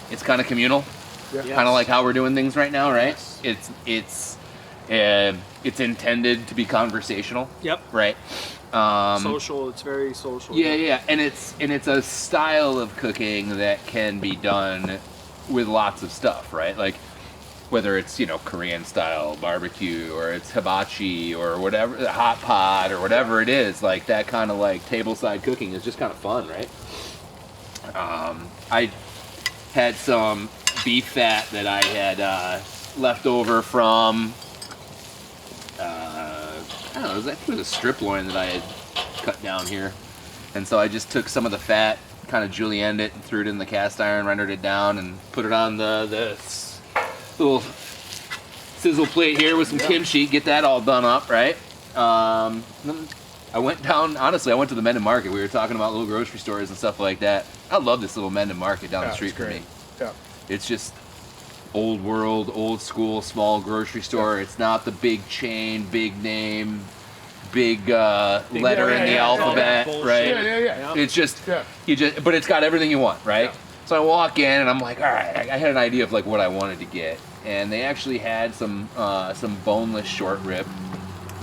it's kind of communal. Yeah. Yeah. Kind of like how we're doing things right now, right? Yes. It's intended to be conversational, Yep. right? Social. It's very social. Yeah, and it's a style of cooking that can be done with lots of stuff, right? Like whether it's Korean style barbecue or it's hibachi or whatever, hot pot or whatever it is, like that kind of like tableside cooking is just kind of fun, right? I had some beef fat that I had left over from I don't know, I think it was a strip loin that I had cut down here. And so I just took some of the fat, kind of julienned it, and threw it in the cast iron, rendered it down, and put it on the little sizzle plate here with some kimchi, get that all done up, right? Then I went down, honestly, I went to the Mendon Market. We were talking about little grocery stores and stuff like that. I love this little Mendon Market down the street it's from great. me. Yeah. It's just old world, old school, small grocery store. It's not the big chain, big name, big letter in the alphabet, bullshit. right? Yeah. It's just, Yeah. but it's got everything you want, right? Yeah. So I walk in and I'm like, all right, I had an idea of like what I wanted to get, and they actually had some boneless short rib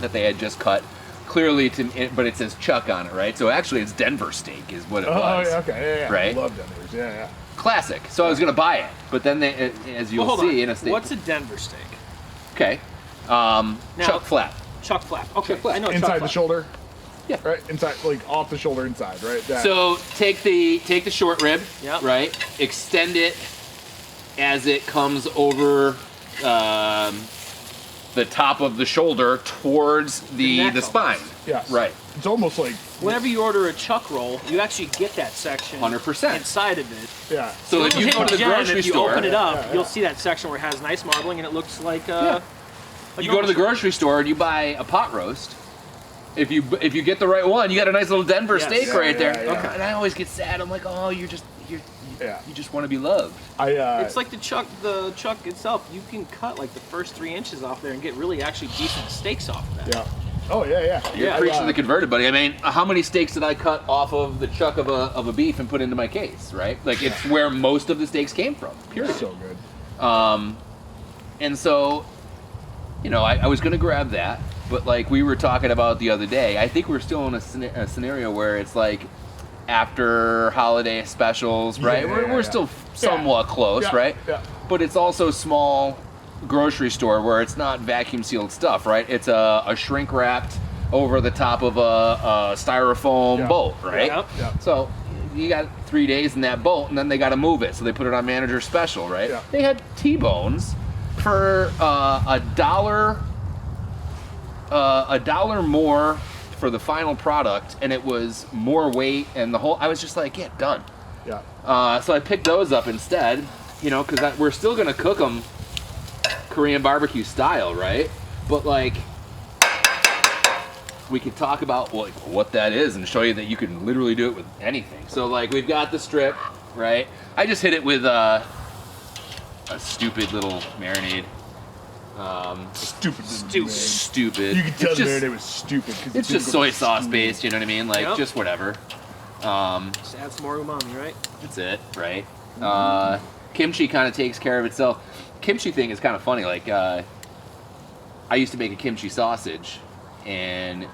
that they had just cut. Clearly, but it says Chuck on it, right? So actually, it's Denver steak is what it was. Oh, yeah, okay, yeah. Right? I love Denver's, yeah. Classic. So I was gonna buy it, but then they, as you'll Hold see on. in a steak. What's a Denver steak? Okay. Chuck flap. Chuck flap. Okay, Chuck flap. I know Inside chuck the flap. shoulder. Yeah. Right? Inside, like off the shoulder inside, right? That. So take the short rib, Yep. right? Extend it as it comes over the top of the shoulder towards The neck the spine. Yes. Right. It's almost like, Whenever you order a chuck roll, you actually get that section 100%. inside of it. yeah. So if you Hidden go to the gem, grocery if you store, open it up, Yeah. you'll see that section where it has nice marbling and it looks like you go to the grocery store and you buy a pot roast. If you get the right one, you got a nice little Denver Yes. steak Yeah, right there. yeah. Okay. And I always get sad. I'm like, oh, you just want to be loved. It's like the chuck itself. You can cut like the first 3 inches off there and get really actually decent steaks off of that. Yeah. Oh, yeah. You're preaching to the converted, buddy. I mean, how many steaks did I cut off of the chuck of a beef and put into my case, right? Like, it's where most of the steaks came from, period. So good. And so, I was going to grab that, but like we were talking about the other day, I think we're still in a scenario where it's like after holiday specials, right? Yeah, we're still somewhat close, Yeah, right? yeah. But it's also small grocery store where it's not vacuum sealed stuff, right? It's a shrink wrapped over the top of a styrofoam Yeah. bolt, right? Yep. Yeah. So you got 3 days in that bolt, and then they got to move it, so they put it on manager special, right? Yeah. They had T-bones for $1 more for the final product, and it was more weight and the whole. I was just like, yeah, done. Yeah. So I picked those up instead, because we're still gonna cook them Korean barbecue style, right? But like, we could talk about like what that is and show you that you can literally do it with anything. So like, we've got the strip, right? I just hit it with a stupid little marinade. Stupid. Stupid. You can tell It's the just- marinade was stupid. 'Cause It's just soy sauce based, you know what I mean? Like, Yep. just whatever. Just add some more umami, right? That's it, right? Kimchi kind of takes care of itself. Kimchi thing is kind of funny. Like, I used to make a kimchi sausage, and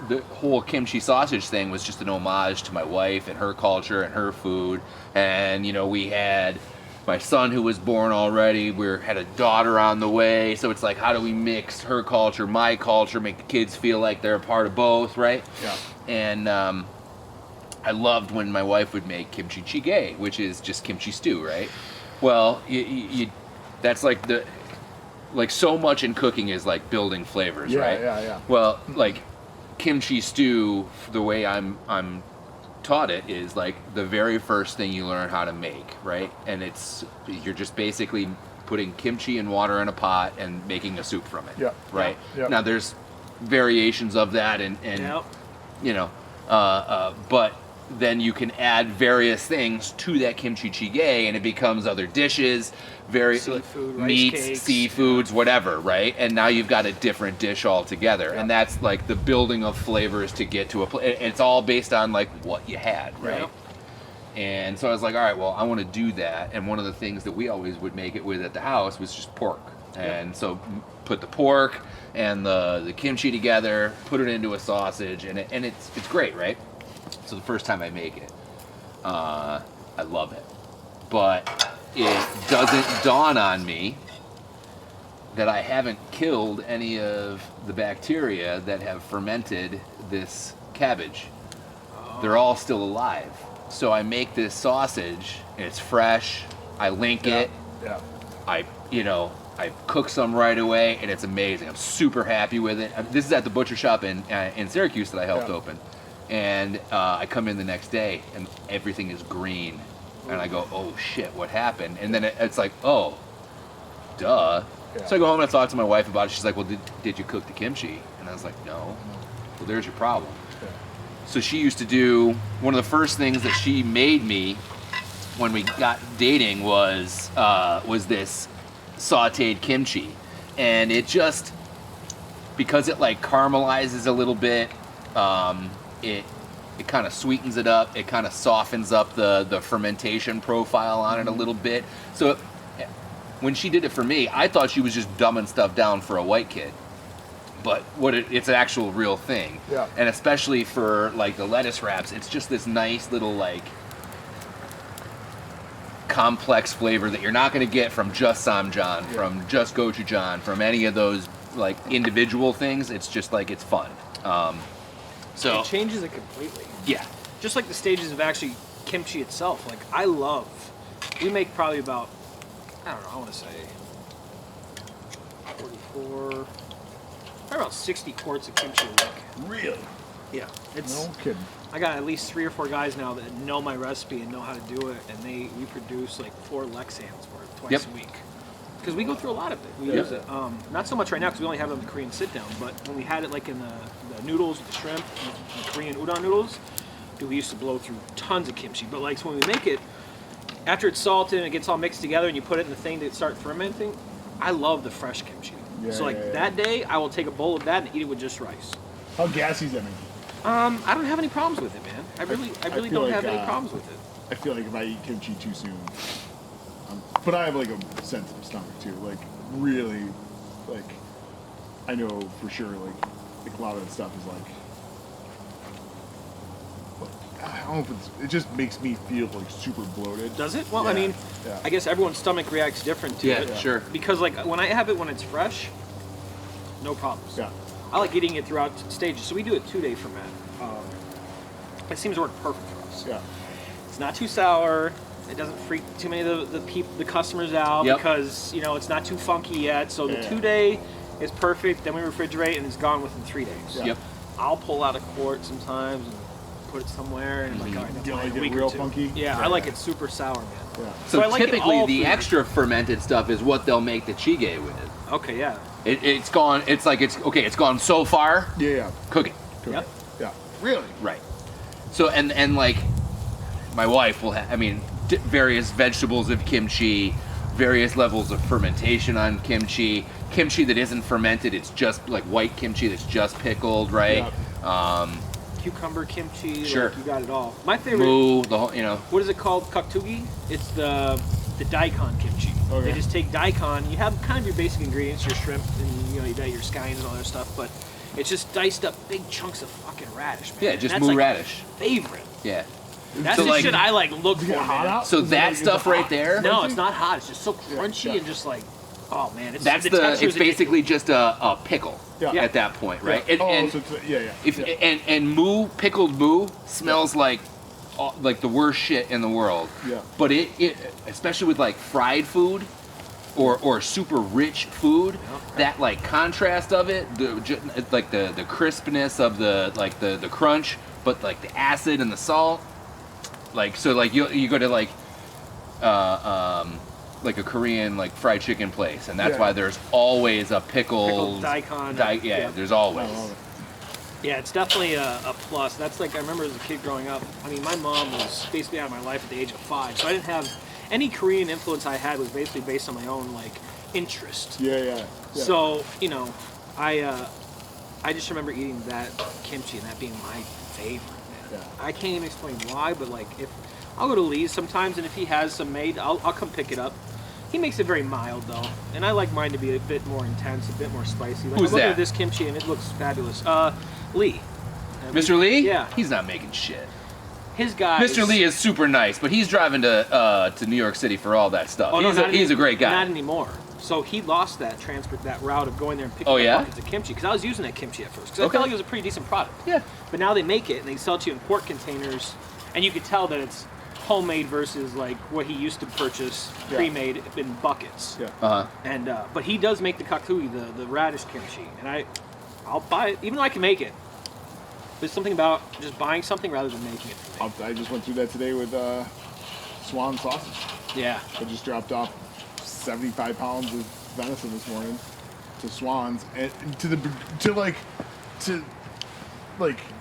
the whole kimchi sausage thing was just an homage to my wife and her culture and her food. And, we had my son who was born already. We had a daughter on the way. So it's like, how do we mix her culture, my culture, make the kids feel like they're a part of both, right? Yeah. And I loved when my wife would make kimchi jjigae, which is just kimchi stew, right? Well, that's like so much in cooking is like building flavors, Yeah, right? yeah. Well, like kimchi stew, the way I'm taught it is like the very first thing you learn how to make, right? And you're just basically putting kimchi and water in a pot and making a soup from it. Yeah. Right. Yeah. Now there's variations of that, and Yep. you know, but then you can add various things to that kimchi jjigae, and it becomes other dishes, Seafood, rice meats, cakes. seafoods, whatever, right? And now you've got a different dish altogether, and that's like the building of flavors to get to it's all based on like what you had, right? Yep. And so I was like, all right, well, I want to do that. And one of the things that we always would make it with at the house was just pork. And so put the pork and the kimchi together, put it into a sausage, and it's great, right? So the first time I make it, I love it. But it doesn't dawn on me that I haven't killed any of the bacteria that have fermented this cabbage. They're all still alive. So I make this sausage, and it's fresh. I link it. Yeah. I cook some right away, and it's amazing. I'm super happy with it. This is at the butcher shop in Syracuse that I helped open. And I come in the next day, and everything is green. And I go, oh, shit, what happened? And then it's like, oh, duh. Yeah. So I go home and I talk to my wife about it. She's like, well, did you cook the kimchi? And I was like, no. Well, there's your problem. Yeah. So she used to do, one of the first things that she made me when we got dating was this sauteed kimchi. And it just, because it like caramelizes a little bit, it kind of sweetens it up, it kind of softens up the fermentation profile on it a little bit. So when she did it for me, I thought she was just dumbing stuff down for a white kid. But it's an actual real thing. Yeah. And especially for like the lettuce wraps, it's just this nice little like complex flavor that you're not going to get from just Samjang, from just gochujang, from any of those like individual things. It's just like, it's fun. So It changes it completely. yeah. Just like the stages of actually kimchi itself. Like, we make probably about, I don't know, I want to say 44, probably about 60 quarts of kimchi a week. Really? Yeah. No kidding. I got at least 3 or 4 guys now that know my recipe and know how to do it, and we produce like 4 Lexans worth twice a week. Because we go through a lot of it. We use it. Not so much right now because we only have it on the Korean sit-down, but when we had it like in the noodles with the shrimp, the Korean udon noodles, dude, we used to blow through tons of kimchi. But like, so when we make it, after it's salted and it gets all mixed together and you put it in the thing to start fermenting, I love the fresh kimchi. Yeah, so like that day, I will take a bowl of that and eat it with just rice. How gassy is that making? I don't have any problems with it, man. I really feel don't like, have any problems with it. I feel like if I eat kimchi too soon, but I have like a sensitive stomach too. Like really, like I know for sure like a lot of that stuff is like I don't know if it just makes me feel like super bloated. Does it? Well, Yeah, I mean, yeah. I guess everyone's stomach reacts different to Yeah, it. sure. Because like when I have it when it's fresh, no problems. Yeah. I like eating it throughout stages. So we do a 2-day ferment. It seems to work perfect for us. Yeah. It's not too sour. It doesn't freak too many of the customers out because it's not too funky yet. So the 2-day is perfect. Then we refrigerate and it's gone within 3 days. Yeah. Yep. I'll pull out a quart sometimes and put it somewhere and like, all right, that's You fine, like a it week real or 2. funky? Yeah, Yeah. I like it super sour, man. Yeah. So I like it typically all the food. extra fermented stuff is what they'll make the jjigae with. Okay, yeah. It's gone. It's like it's gone so far. Yeah. Yeah. Cook it. Cool. Yep. Yeah. Really? Right. So and like my wife will have, various vegetables of kimchi, various levels of fermentation on kimchi that isn't fermented. It's just like white kimchi that's just pickled, right? Cucumber kimchi, Sure. like you got it all. My favorite, Moo, the whole, what is it called? Kaktugi? It's the daikon kimchi. Okay. They just take daikon. You have kind of your basic ingredients, your shrimp, and you got your skynes and all that stuff, but it's just diced up big chunks of fucking radish, man. Yeah, And just that's moo like radish. my favorite. Yeah. That's So, the like- shit I look for, Is it hot man. out? So Is it that like- is it stuff right hot? there. No, it's not hot. It's just so crunchy yeah. and just like, oh man, it's That's the the. texture It's is basically just a pickle. Yeah. At that point, right? Yeah. And So it's, yeah. if yeah. and moo, pickled moo smells like the worst shit in the world. Yeah. But it especially with like fried food or super rich food, that like contrast of it, like the crispness of the crunch, but like the acid and the salt, Like so, like you go to like a Korean like fried chicken place, and that's Yeah. why there's always a pickled daikon. yeah, there's always. Yeah, it's definitely a plus. That's like, I remember as a kid growing up, I mean, my mom was basically out of my life at the age of 5, so I didn't have any Korean influence I had was basically based on my own, like, interest. Yeah. So, you know, I just remember eating that kimchi and that being my favorite, man. Yeah. I can't even explain why, but like, if I'll go to Lee's sometimes, and if he has some made, I'll come pick it up. He makes it very mild though, and I like mine to be a bit more intense, a bit more spicy. Like, Who's I'm looking that? at this kimchi and it looks fabulous. Lee. Mr. Lee? Yeah. He's not making shit. His guy. Mr. Lee is super nice, but he's driving to New York City for all that stuff. Oh, no, He's a great guy. Not anymore. So he lost that route of going there and picking up buckets of kimchi, because I was using that kimchi at first, because I felt like it was a pretty decent product. Yeah. But now they make it and they sell it to you in quart containers, and you could tell that it's homemade versus like what he used to purchase pre-made in buckets. Yeah. And but he does make the kakui, the radish kimchi, and I'll buy it, even though I can make it. There's something about just buying something rather than making it for me. I just went through that today with swan sausage. Yeah. I just dropped off 75 pounds of venison this morning to Swans, and to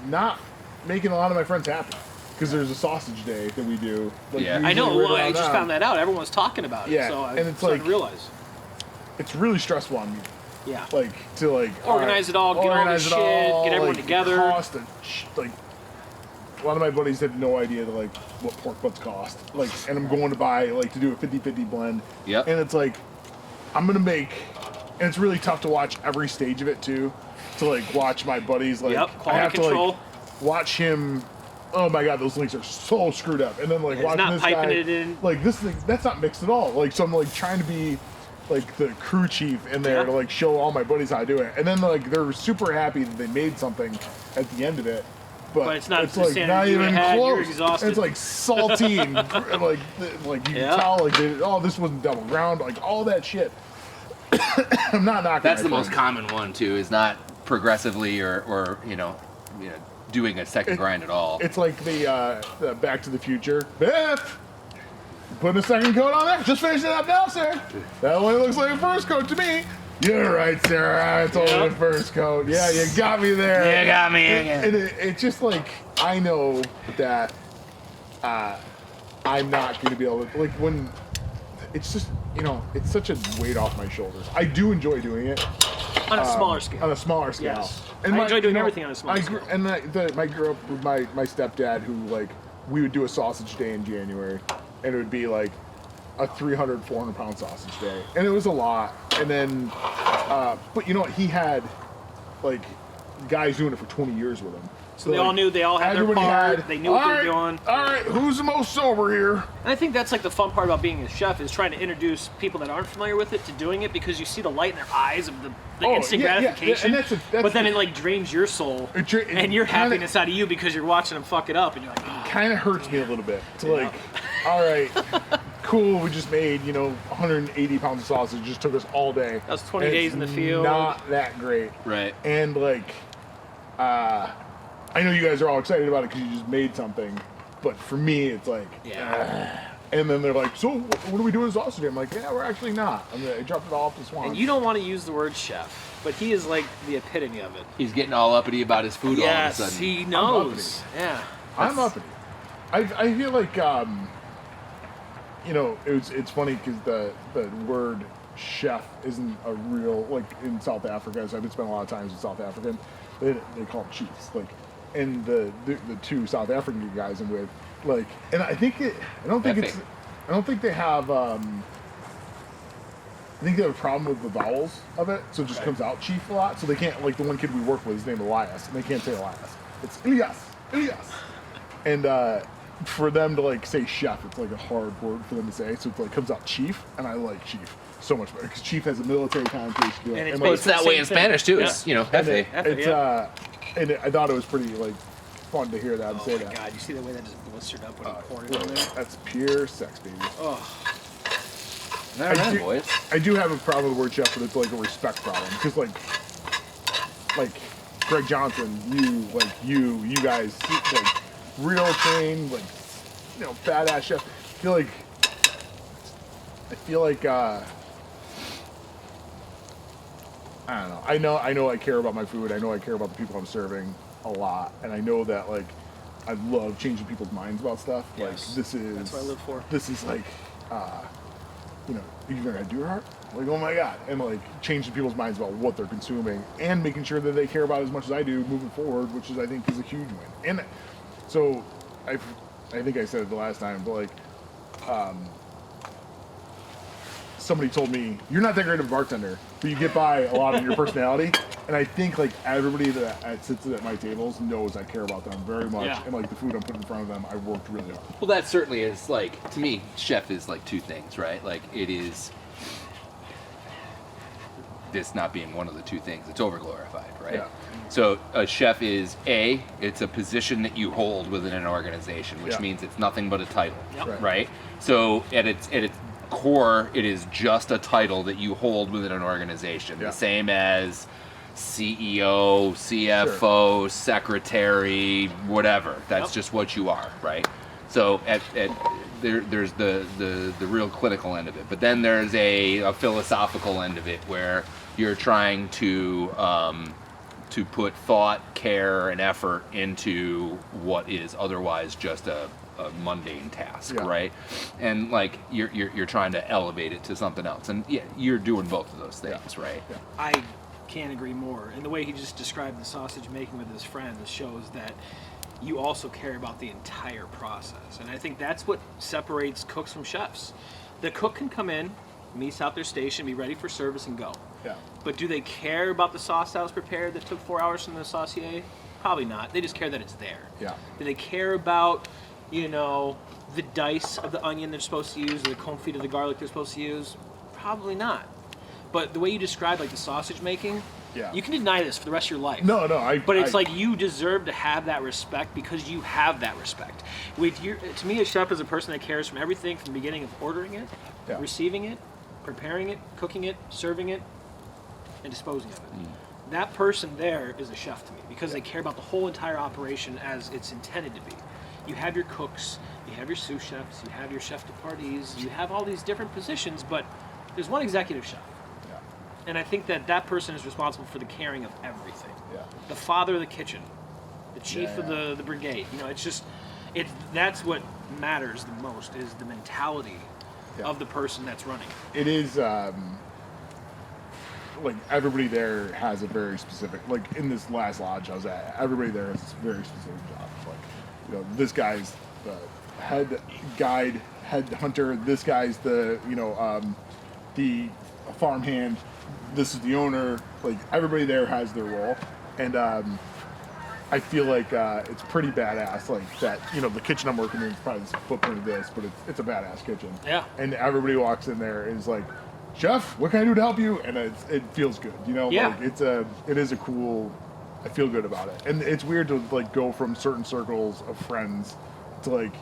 not making a lot of my friends happy, because there's a sausage day that we do. Like, Yeah. I know. usually right Well, I around just now. found that out. Everyone was talking about it. Yeah, So I and it's started like- to realize. It's really stressful on me. Yeah. Like to Organize it all, get all the shit, get everyone like, together. The cost of, like, a lot of my buddies had no idea like what pork butts cost. Like, and I'm going to buy to do a 50-50 blend. Yep. And it's like, I'm gonna make, and it's really tough to watch every stage of it too. To like watch my buddies like Yep, I quality have control. to like watch him. Oh my god, those links are so screwed up. And then like He's watching not this piping guy, it in. like this thing that's not mixed at all. Like so I'm like trying to be like the crew chief in there to like show all my buddies how to do it. And then like they're super happy that they made something at the end of it. But it's not the like standard not you even had, you're close. exhausted. It's like salty and like you can tell like this wasn't double ground, like all that shit. I'm not knocking. That's my the most friends. common one too. Is not progressively or doing a second grind at all. It's like the Back to the Future. Biff! Putting a second coat on there? Just finishing it up now, sir. That only looks like a first coat to me. You're right, Sarah. It's only the first coat. Yeah, you got me there. You got me again. And it's just like, I know that I'm not going to be able to, like, when, it's just, it's such a weight off my shoulders. I do enjoy doing it. On a smaller scale. On a smaller scale. Yes. And I enjoy doing everything on a smaller scale. And I grew up with my stepdad who, like, we would do a sausage day in January, and it would be like a 300, 400 pound sausage day. And it was a lot. And then, but he had, like, guys doing it for 20 years with him. So they all knew, they all had their part, they knew what they were doing. All right, who's the most sober here? And I think that's like the fun part about being a chef, is trying to introduce people that aren't familiar with it to doing it, because you see the light in their eyes of the instant gratification. And that's but then it like drains your soul and your happiness out of you, because you're watching them fuck it up and you're like, oh. Kind of hurts me a little bit to like, all right, cool, we just made 180 pounds of sausage. It just took us all day. That was 20 And days it's in the field. Not that great. Right. And like, I know you guys are all excited about it because you just made something, but for me, it's like, and then they're like, so what are we doing sausage day? I'm like, yeah, we're actually not. I dropped it all off to Swan. And you don't want to use the word chef, but he is like the epitome of it. He's getting all uppity about his food all of a Yes, sudden. he knows. Yeah. I'm uppity. I feel like it's funny because the word chef isn't a real, like in South Africa. So I've been spending a lot of time in South Africa. They call them chiefs, like, and the two South African guys I'm with, like, and I don't think they have I think they have a problem with the vowels of it, so it just comes out chief a lot. So they can't, like, the one kid we work with is named Elias, and they can't say Elias. It's Elias. And for them to like say chef, it's like a hard word for them to say, so it like comes out chief, and I like chief so much better because chief has a military connotation to it. And Well, it's that way in Same thing. Spanish too. Yeah. It's Jefe. I thought it was pretty like fun to hear that and Oh say my that. god, you see the way that just blistered up when he poured it in there? That's pure sex, baby. Oh, All right, boys. I do have a problem with the word chef, but it's like a respect problem because like Greg Johnson, you guys, like real trained, like badass chef. I feel like I don't know. I know I care about my food. I know I care about the people I'm serving a lot, and I know that like I love changing people's minds about stuff. Like Yes. this is That's what I live for. This is like you're gonna do your heart. Like, oh my god, and like changing people's minds about what they're consuming and making sure that they care about it as much as I do moving forward, which is I think is a huge win. And so I think I said it the last time, but like somebody told me, you're not that great of a bartender, but you get by a lot on your personality. And I think like everybody that sits at my tables knows I care about them very much. Yeah. And like the food I'm putting in front of them, I worked really hard. Well, that certainly is like, to me, chef is like two things, right? Like it is this not being one of the two things. It's overglorified, right? Yeah. So a chef is it's a position that you hold within an organization, which means it's nothing but a title, Yep. right? So at its core, it is just a title that you hold within an organization, the same as CEO, CFO, secretary, whatever. That's just what you are, right? So there's the real clinical end of it, but then there's a philosophical end of it where you're trying to put thought, care, and effort into what is otherwise just a mundane task, right? And like you're trying to elevate it to something else, and you're doing both of those things, right? Yeah. I can't agree more. And the way he just described the sausage making with his friend shows that you also care about the entire process. And I think that's what separates cooks from chefs. The cook can come in, meet out their station, be ready for service, and go. Yeah. But do they care about the sauce that was prepared that took 4 hours from the saucier? Probably not. They just care that it's there. Yeah. Do they care about, the dice of the onion they're supposed to use, or the confit of the garlic they're supposed to use? Probably not. But the way you described like the sausage making, you can deny this for the rest of your life. No, But it's like you deserve to have that respect because you have that respect. To me, a chef is a person that cares from everything from the beginning of ordering it, receiving it, preparing it, cooking it, serving it, and disposing of it. That person there is a chef to me because they care about the whole entire operation as it's intended to be. You have your cooks, you have your sous chefs, you have your chef de parties, you have all these different positions, but there's one executive chef. And I think that person is responsible for the caring of everything. Yeah. The father of the kitchen, the chief of the brigade. That's what matters the most is the mentality of the person that's running. It is like everybody there has a very specific, like in this last lodge I was at, everybody there has a very specific job. Like, this guy's the head guide, head hunter, this guy's the farm hand, this is the owner. Like everybody there has their role, and I feel like it's pretty badass. Like that, the kitchen I'm working in is probably the footprint of this, but it's a badass kitchen. Yeah. And everybody walks in there and is like, "Chef, what can I do to help you?" And it feels good, Yeah. Like it is a cool. I feel good about it, and it's weird to like go from certain circles of friends to like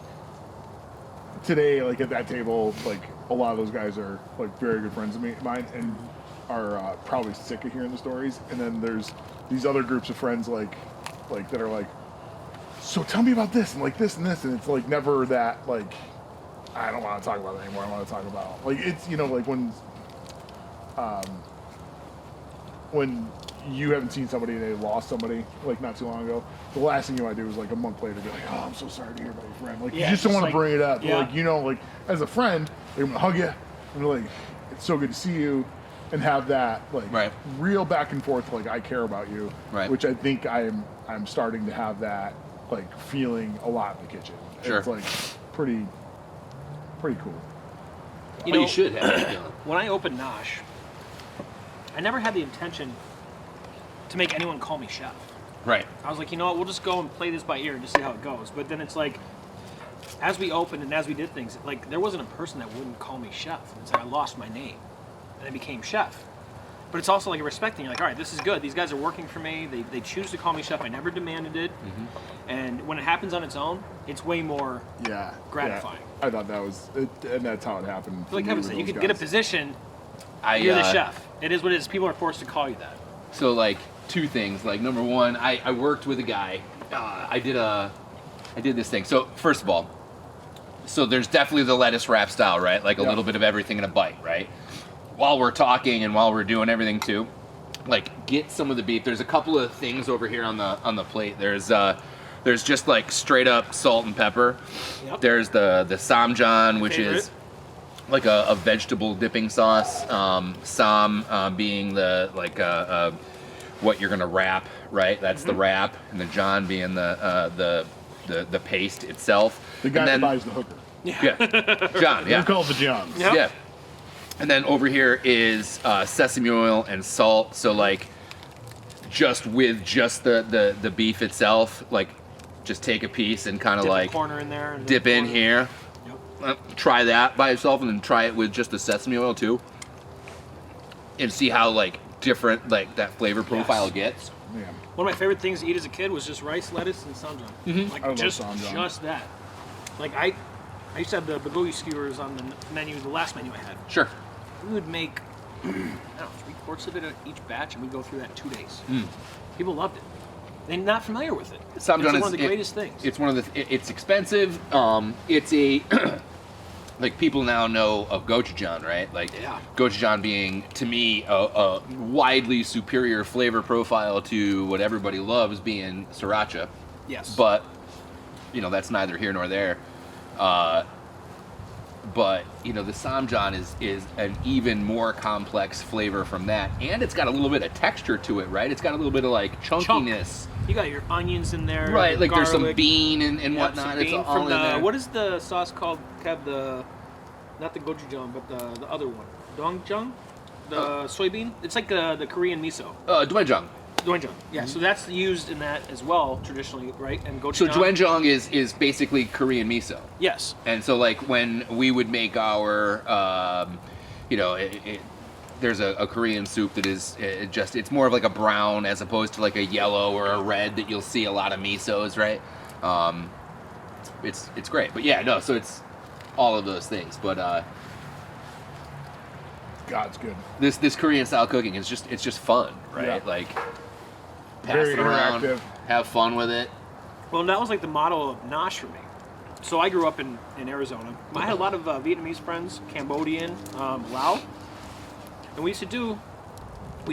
today, like at that table, like a lot of those guys are like very good friends of mine, and are probably sick of hearing the stories. And then there's these other groups of friends like that are like, so tell me about this and like this and this, and it's like never that like I don't want to talk about it anymore. I want to talk about like it's like when you haven't seen somebody and they lost somebody like not too long ago, the last thing you want to do is like a month later be like, oh, I'm so sorry to hear about your friend. Like you just don't want to bring it up. Yeah. But, like as a friend, they're gonna hug you and they're like, it's so good to see you, and have that like real back and forth like I care about you, which I think I'm starting to have that like feeling a lot in the kitchen. Sure. It's like pretty cool. You should have that feeling. When I opened Nosh, I never had the intention to make anyone call me chef. Right. I was like, you know what, we'll just go and play this by ear and just see how it goes. But then it's like, as we opened and as we did things, like there wasn't a person that wouldn't call me chef. It's like I lost my name and I became chef. But it's also like respecting, like, all right, this is good. These guys are working for me. They choose to call me chef. I never demanded it. And when it happens on its own, it's way more gratifying. Yeah. I thought that was it, and that's how it happened. Like Kevin said, you could get a position, you're the chef. It is what it is. People are forced to call you that. So like two things. Like number one, I worked with a guy. I did this thing. So first of all, So there's definitely the lettuce wrap style, right? Like a little bit of everything in a bite, right? While we're talking and while we're doing everything too, like get some of the beef. There's a couple of things over here on the plate. There's just like straight up salt and pepper. Yep. There's the samjang, which is like a vegetable dipping sauce. Being the like what you're gonna wrap, right? That's the wrap, and the John being the paste itself. The guy that buys the hooker. Yeah, John. Yeah, They're called the Johns. Yep. yeah. And then over here is sesame oil and salt. So like, just with just the beef itself, like, just take a piece and kind of like corner in there. And dip in here. Yep. Try that by itself, and then try it with just the sesame oil too, and see how like different like that flavor profile gets. Yeah. One of my favorite things to eat as a kid was just rice, lettuce, and samjang. Like I love just samjang. that. Like I used to have the bulgogi skewers on the menu, the last menu I had. Sure. We would make, I don't know, 3/4 of it each batch, and we'd go through that in 2 days. People loved it. They're not familiar with it. Samjang it's one is of the greatest things. It's one of the. It's expensive. It's a. Like people now know of gochujang, right? Like gochujang being to me a widely superior flavor profile to what everybody loves, being sriracha. Yes. But you know that's neither here nor there. But you know the samjang is an even more complex flavor from that, and it's got a little bit of texture to it, right? It's got a little bit of like chunkiness. You got your onions in there, right? Like garlic. there's some bean and whatnot. Some It's bean all from in there. what is the sauce called, Kev? Not the gochujang, but the other one, doenjang, the soybean. It's like the Korean miso. Doenjang. Doenjang. Yeah. So that's used in that as well traditionally, right? And gochujang. So doenjang is basically Korean miso. Yes. And so like when we would make our, there's a Korean soup that is it's more of like a brown as opposed to like a yellow or a red that you'll see a lot of misos, right? It's great, but yeah, no. So it's all of those things, but God's good. this Korean style cooking is just fun, right? Yeah. Like pass Very it around, interactive. have fun with it. Well, that was like the model of Nosh for me. So I grew up in Arizona. I had a lot of Vietnamese friends, Cambodian, Lao. And we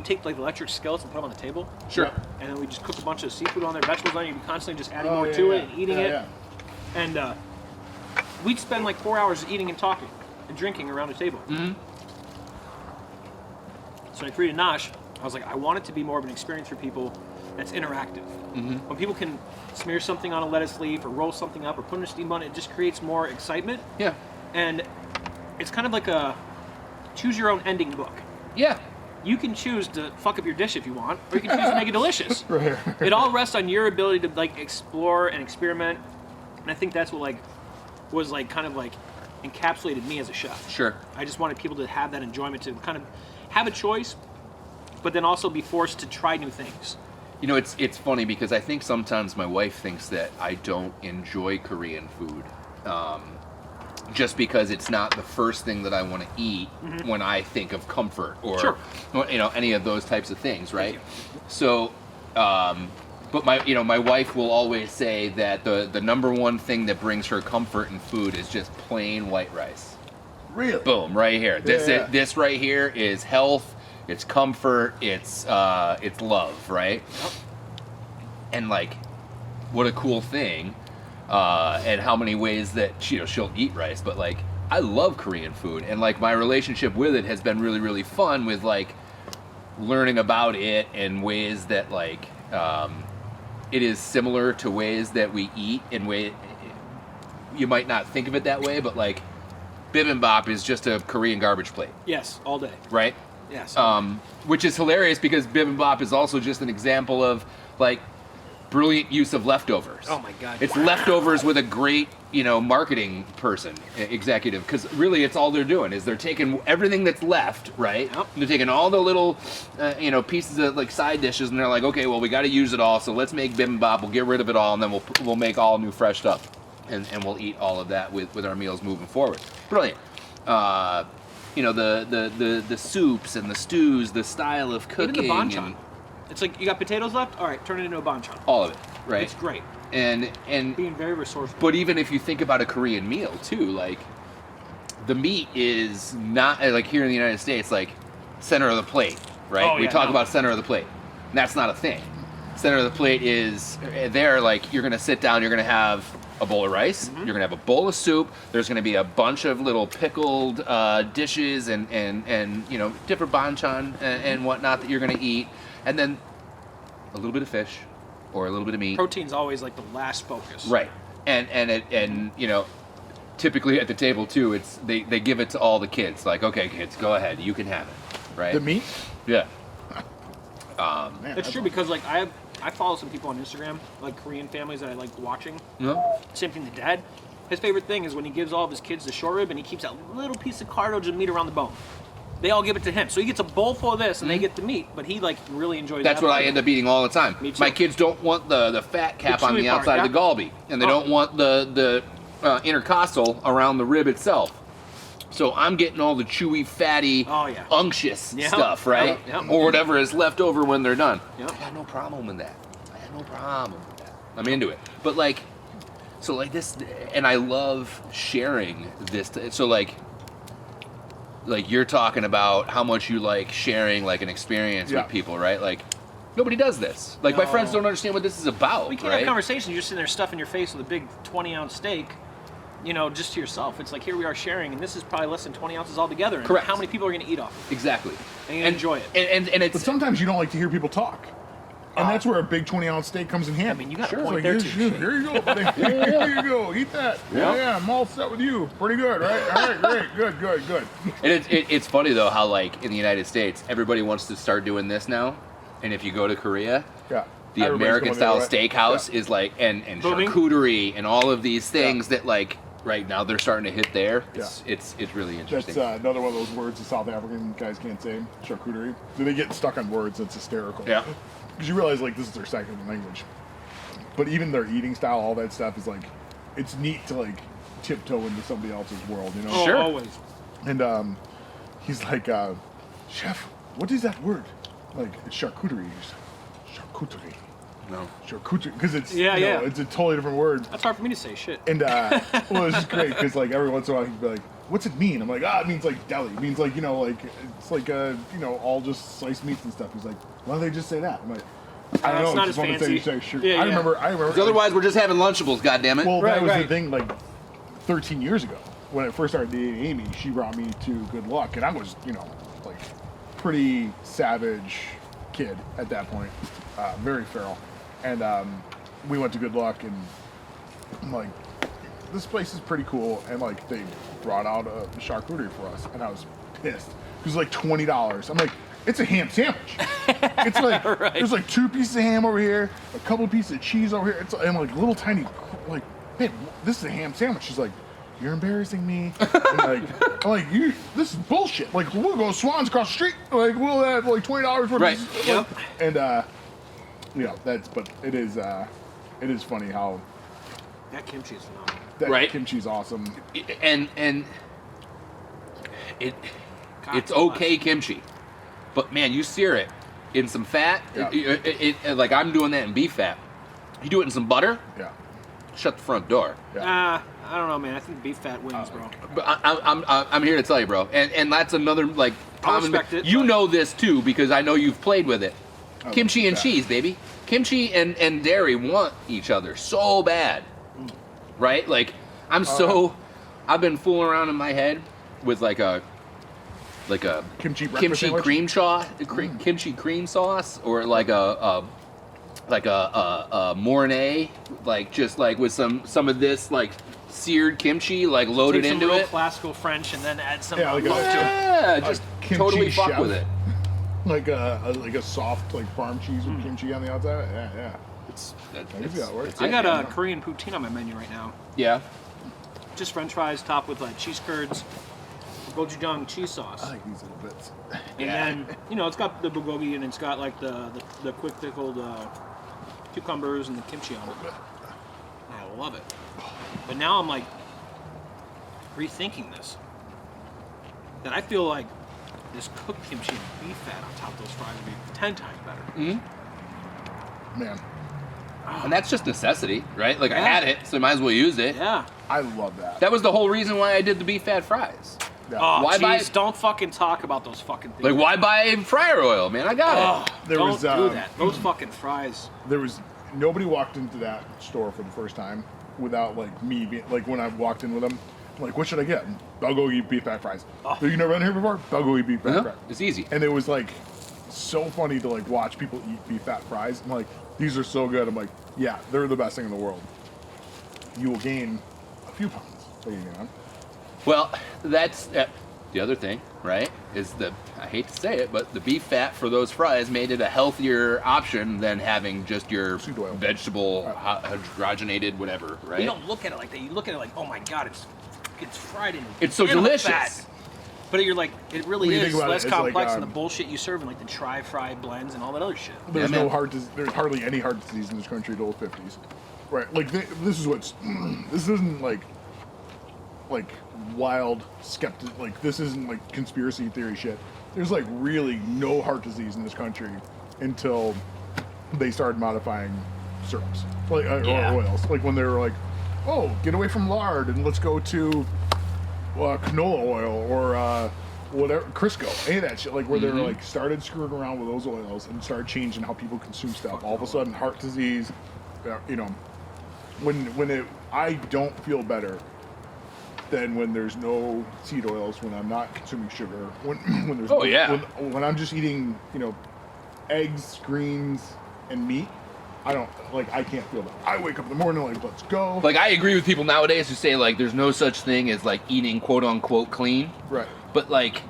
take like electric skillets and put them on the table. Sure. And then we just cook a bunch of seafood on there, vegetables on it. You'd be constantly just adding more to it and eating it. Yeah. And we'd spend like 4 hours eating and talking and drinking around a table. Mm-hmm. So I created Nosh. I was like, I want it to be more of an experience for people that's interactive. Mm-hmm. When people can smear something on a lettuce leaf or roll something up or put in a steam bun, it just creates more excitement. Yeah. And it's kind of like a choose your own ending book. Yeah. You can choose to fuck up your dish if you want, or you can choose to make it delicious. Right. It all rests on your ability to like explore and experiment. And I think that's what like was like kind of like encapsulated me as a chef. Sure. I just wanted people to have that enjoyment, to kind of have a choice, but then also be forced to try new things. You know, it's funny because I think sometimes my wife thinks that I don't enjoy Korean food, just because it's not the first thing that I want to eat when I think of comfort or any of those types of things, right? So, but my wife will always say that the number one thing that brings her comfort in food is just plain white rice. Really? Boom, right here. This right here is health. It's comfort. It's love, right? Yep. And like, what a cool thing, and how many ways that she'll eat rice. But like, I love Korean food, and like my relationship with it has been really, really fun. With like learning about it and ways that like it is similar to ways that we eat in way you might not think of it that way, but like bibimbap is just a Korean garbage plate. Yes, all day. Right? Yes. Which is hilarious because bibimbap is also just an example of like brilliant use of leftovers. Oh my God. It's leftovers with a great, marketing person, executive, because really it's all they're doing is they're taking everything that's left, right? Yep. They're taking all the little, pieces of like side dishes, and they're like, okay, well we got to use it all, so let's make bibimbap. We'll get rid of it all, and then we'll make all new fresh stuff, and we'll eat all of that with our meals moving forward. Brilliant. The soups and the stews, the style of cooking. Even the banchan. It's like, you got potatoes left? All right, turn it into a banchan. All of it. right? It's great. And Being very resourceful. but even if you think about a Korean meal too, like the meat is not like here in the United States, like center of the plate, right? Oh, We yeah, talk no. about center of the plate. And that's not a thing. Center of the plate is there, like you're gonna sit down, you're gonna have a bowl of rice, Mm-hmm. you're gonna have a bowl of soup, there's gonna be a bunch of little pickled dishes and you know, different banchan and whatnot that you're gonna eat, and then a little bit of fish or a little bit of meat. Protein's always like the last focus. Right. And you know, typically at the table too, it's they give it to all the kids. Like, okay, kids, go ahead, you can have it. Right. The meat? Yeah. Man, It's true because like I follow some people on Instagram, like Korean families that I like watching. No? Same thing to Dad. His favorite thing is when he gives all of his kids the short rib and he keeps that little piece of cartilage and meat around the bone. They all give it to him. So he gets a bowl full of this and they get the meat, but he like really enjoys That's that what part. I end up eating all the time. Me too. My kids don't want the fat cap The on the chewy part, outside of the yeah. galbi, and they Oh. don't want the intercostal around the rib itself. So I'm getting all the chewy, fatty, Oh, yeah. unctuous Yeah. stuff, right? Yeah. Or whatever is left over when they're done. Yeah. I had no problem with that. I'm into it. But like, so like this, and I love sharing this. So like you're talking about how much you like sharing like an experience Yeah. with people, right? Like nobody does this. Like my No. friends don't understand what this is about. We can't right? have conversations. You're sitting there stuffing your face with a big 20-ounce steak, you know, just to yourself. It's like here we are sharing, and this is probably less than 20 ounces altogether. And Correct. how many people are going to eat off of it? Exactly. And you enjoy it. And But it's sometimes you don't like to hear people talk. And that's where a big 20-ounce steak comes in handy. I mean, you got a It's point like, there, here, too. here you go, buddy. Here you go. Eat that. Yeah, I'm all set with you. Pretty good, right? All right, great. Good. and it's funny though how like in the United States everybody wants to start doing this now, and if you go to Korea, Yeah. the Everybody's American going style the other way. steakhouse Yeah. is like and Booming. charcuterie and all of these things that like right now they're starting to hit there. It's really interesting. That's another one of those words the South African guys can't say. Charcuterie. They get stuck on words. It's hysterical. Yeah. Because you realize like this is their second language. But even their eating style, all that stuff is like, it's neat to like tiptoe into somebody else's world, you know? Oh, Sure. always. And he's like, Chef, what is that word? Like, it's charcuterie. Charcuterie. No. Charcuterie. Because it's, Yeah, you know, yeah. it's a totally different word. That's hard for me to say. Shit. And, well, it's just great because, like, every once in a while he'd be like, what's it mean? I'm like, it means, like, deli. It means, like, you know, like, it's like, you know, all just sliced meats and stuff. He's like, why don't they just say that? I'm like, I don't It's know. not just as wanted to fancy. say, sure. Yeah, I yeah. remember. 'Cause otherwise we're just having Lunchables, goddammit. Well, Right, that was right. the thing, like, 13 years ago. When I first started dating Amy, she brought me to Good Luck, and I was, you know, like, pretty savage kid at that point. Very feral. And we went to Good Luck, and I'm like, this place is pretty cool, and, like, they brought out a charcuterie for us, and I was pissed. It was like $20. I'm like, it's a ham sandwich. It's like, Right. there's like 2 pieces of ham over here, a couple pieces of cheese over here, and like little tiny, like, man, this is a ham sandwich. She's like, you're embarrassing me. And like, I'm like, this is bullshit. Like, we'll go to Swan's across the street. Like, we'll have like $20 worth Right. of, Yep. and yeah, but it is funny how That kimchi is phenomenal. that Right. kimchi's awesome. and God it's bless. okay kimchi, but man, you sear it in some fat. Yeah. Like I'm doing that in beef fat. You do it in some butter. Yeah. Shut the front door. Yeah. I don't know, man. I think beef fat wins, bro. But I'm here to tell you, bro, and that's another like. I'll common- respect it, You but- know this too because I know you've played with it. Kimchi and yeah. cheese, baby. Kimchi and dairy want each other so bad, right? Like I've been fooling around in my head with like a Kimchi breakfast kimchi sandwich? kimchi cream sauce, or like a mornay, like just like with some of this like seared kimchi like loaded Take some into real it. classical French and then add some Yeah, like a- love to it. Yeah, just kimchi totally fuck chef. with it. Like a soft like farm cheese with kimchi on the outside. Yeah. It's I can see how it works. I got Yeah. a Korean poutine on my menu right now. yeah. Just French fries topped with like cheese curds, gochujang cheese sauce, I like these little bits. and then you know it's got the bulgogi and it's got like the quick pickled cucumbers and the kimchi on it. I love it. But now I'm like rethinking this. That I feel like this cooked kimchi and beef fat on top of those fries would be 10 times better. Man, And that's just necessity, right? Like, I had it, so I might as well use it. Yeah. I love that. That was the whole reason why I did the beef fat fries. Yeah. Oh, Why buy- jeez, don't fucking talk about those fucking things. Like, why buy fryer oil, man? I got it. There don't was, do that. Those fucking fries. There was nobody walked into that store for the first time without like me being like when I walked in with them. I'm like, what should I get? I'll go eat beef fat fries. Oh. You never been here before? I'll go eat beef fat fries. It's easy. And it was like so funny to like watch people eat beef fat fries. I'm like, these are so good. I'm like, yeah, they're the best thing in the world. You will gain a few pounds by eating them. Well, that's the other thing, right? Is I hate to say it, but the beef fat for those fries made it a healthier option than having just your Seed oil. vegetable hydrogenated whatever, right? You don't look at it like that. You look at it like, oh my god, it's fried in. It's so animal delicious. fat. But you're like, it really When you is think about less it, it's complex like, than the bullshit you serve in like the tri-fry blends and all that other shit. There's Yeah, no man. there's hardly any heart disease in this country till the 50s. Right, like this is what's, this isn't like wild skeptic, like this isn't like conspiracy theory shit. There's like really no heart disease in this country until they started modifying syrups, like or oils. Like when they were like, oh, get away from lard and let's go to canola oil or whatever, Crisco, any of that shit. Like where they were like started screwing around with those oils and started changing how people consume stuff. All of a sudden, heart disease, you know, I don't feel better than when there's no seed oils, when I'm not consuming sugar, when there's when I'm just eating, you know, eggs, greens, and meat. I can't feel that. I wake up in the morning like, let's go. Like, I agree with people nowadays who say like there's no such thing as like eating quote unquote clean. Right. But like,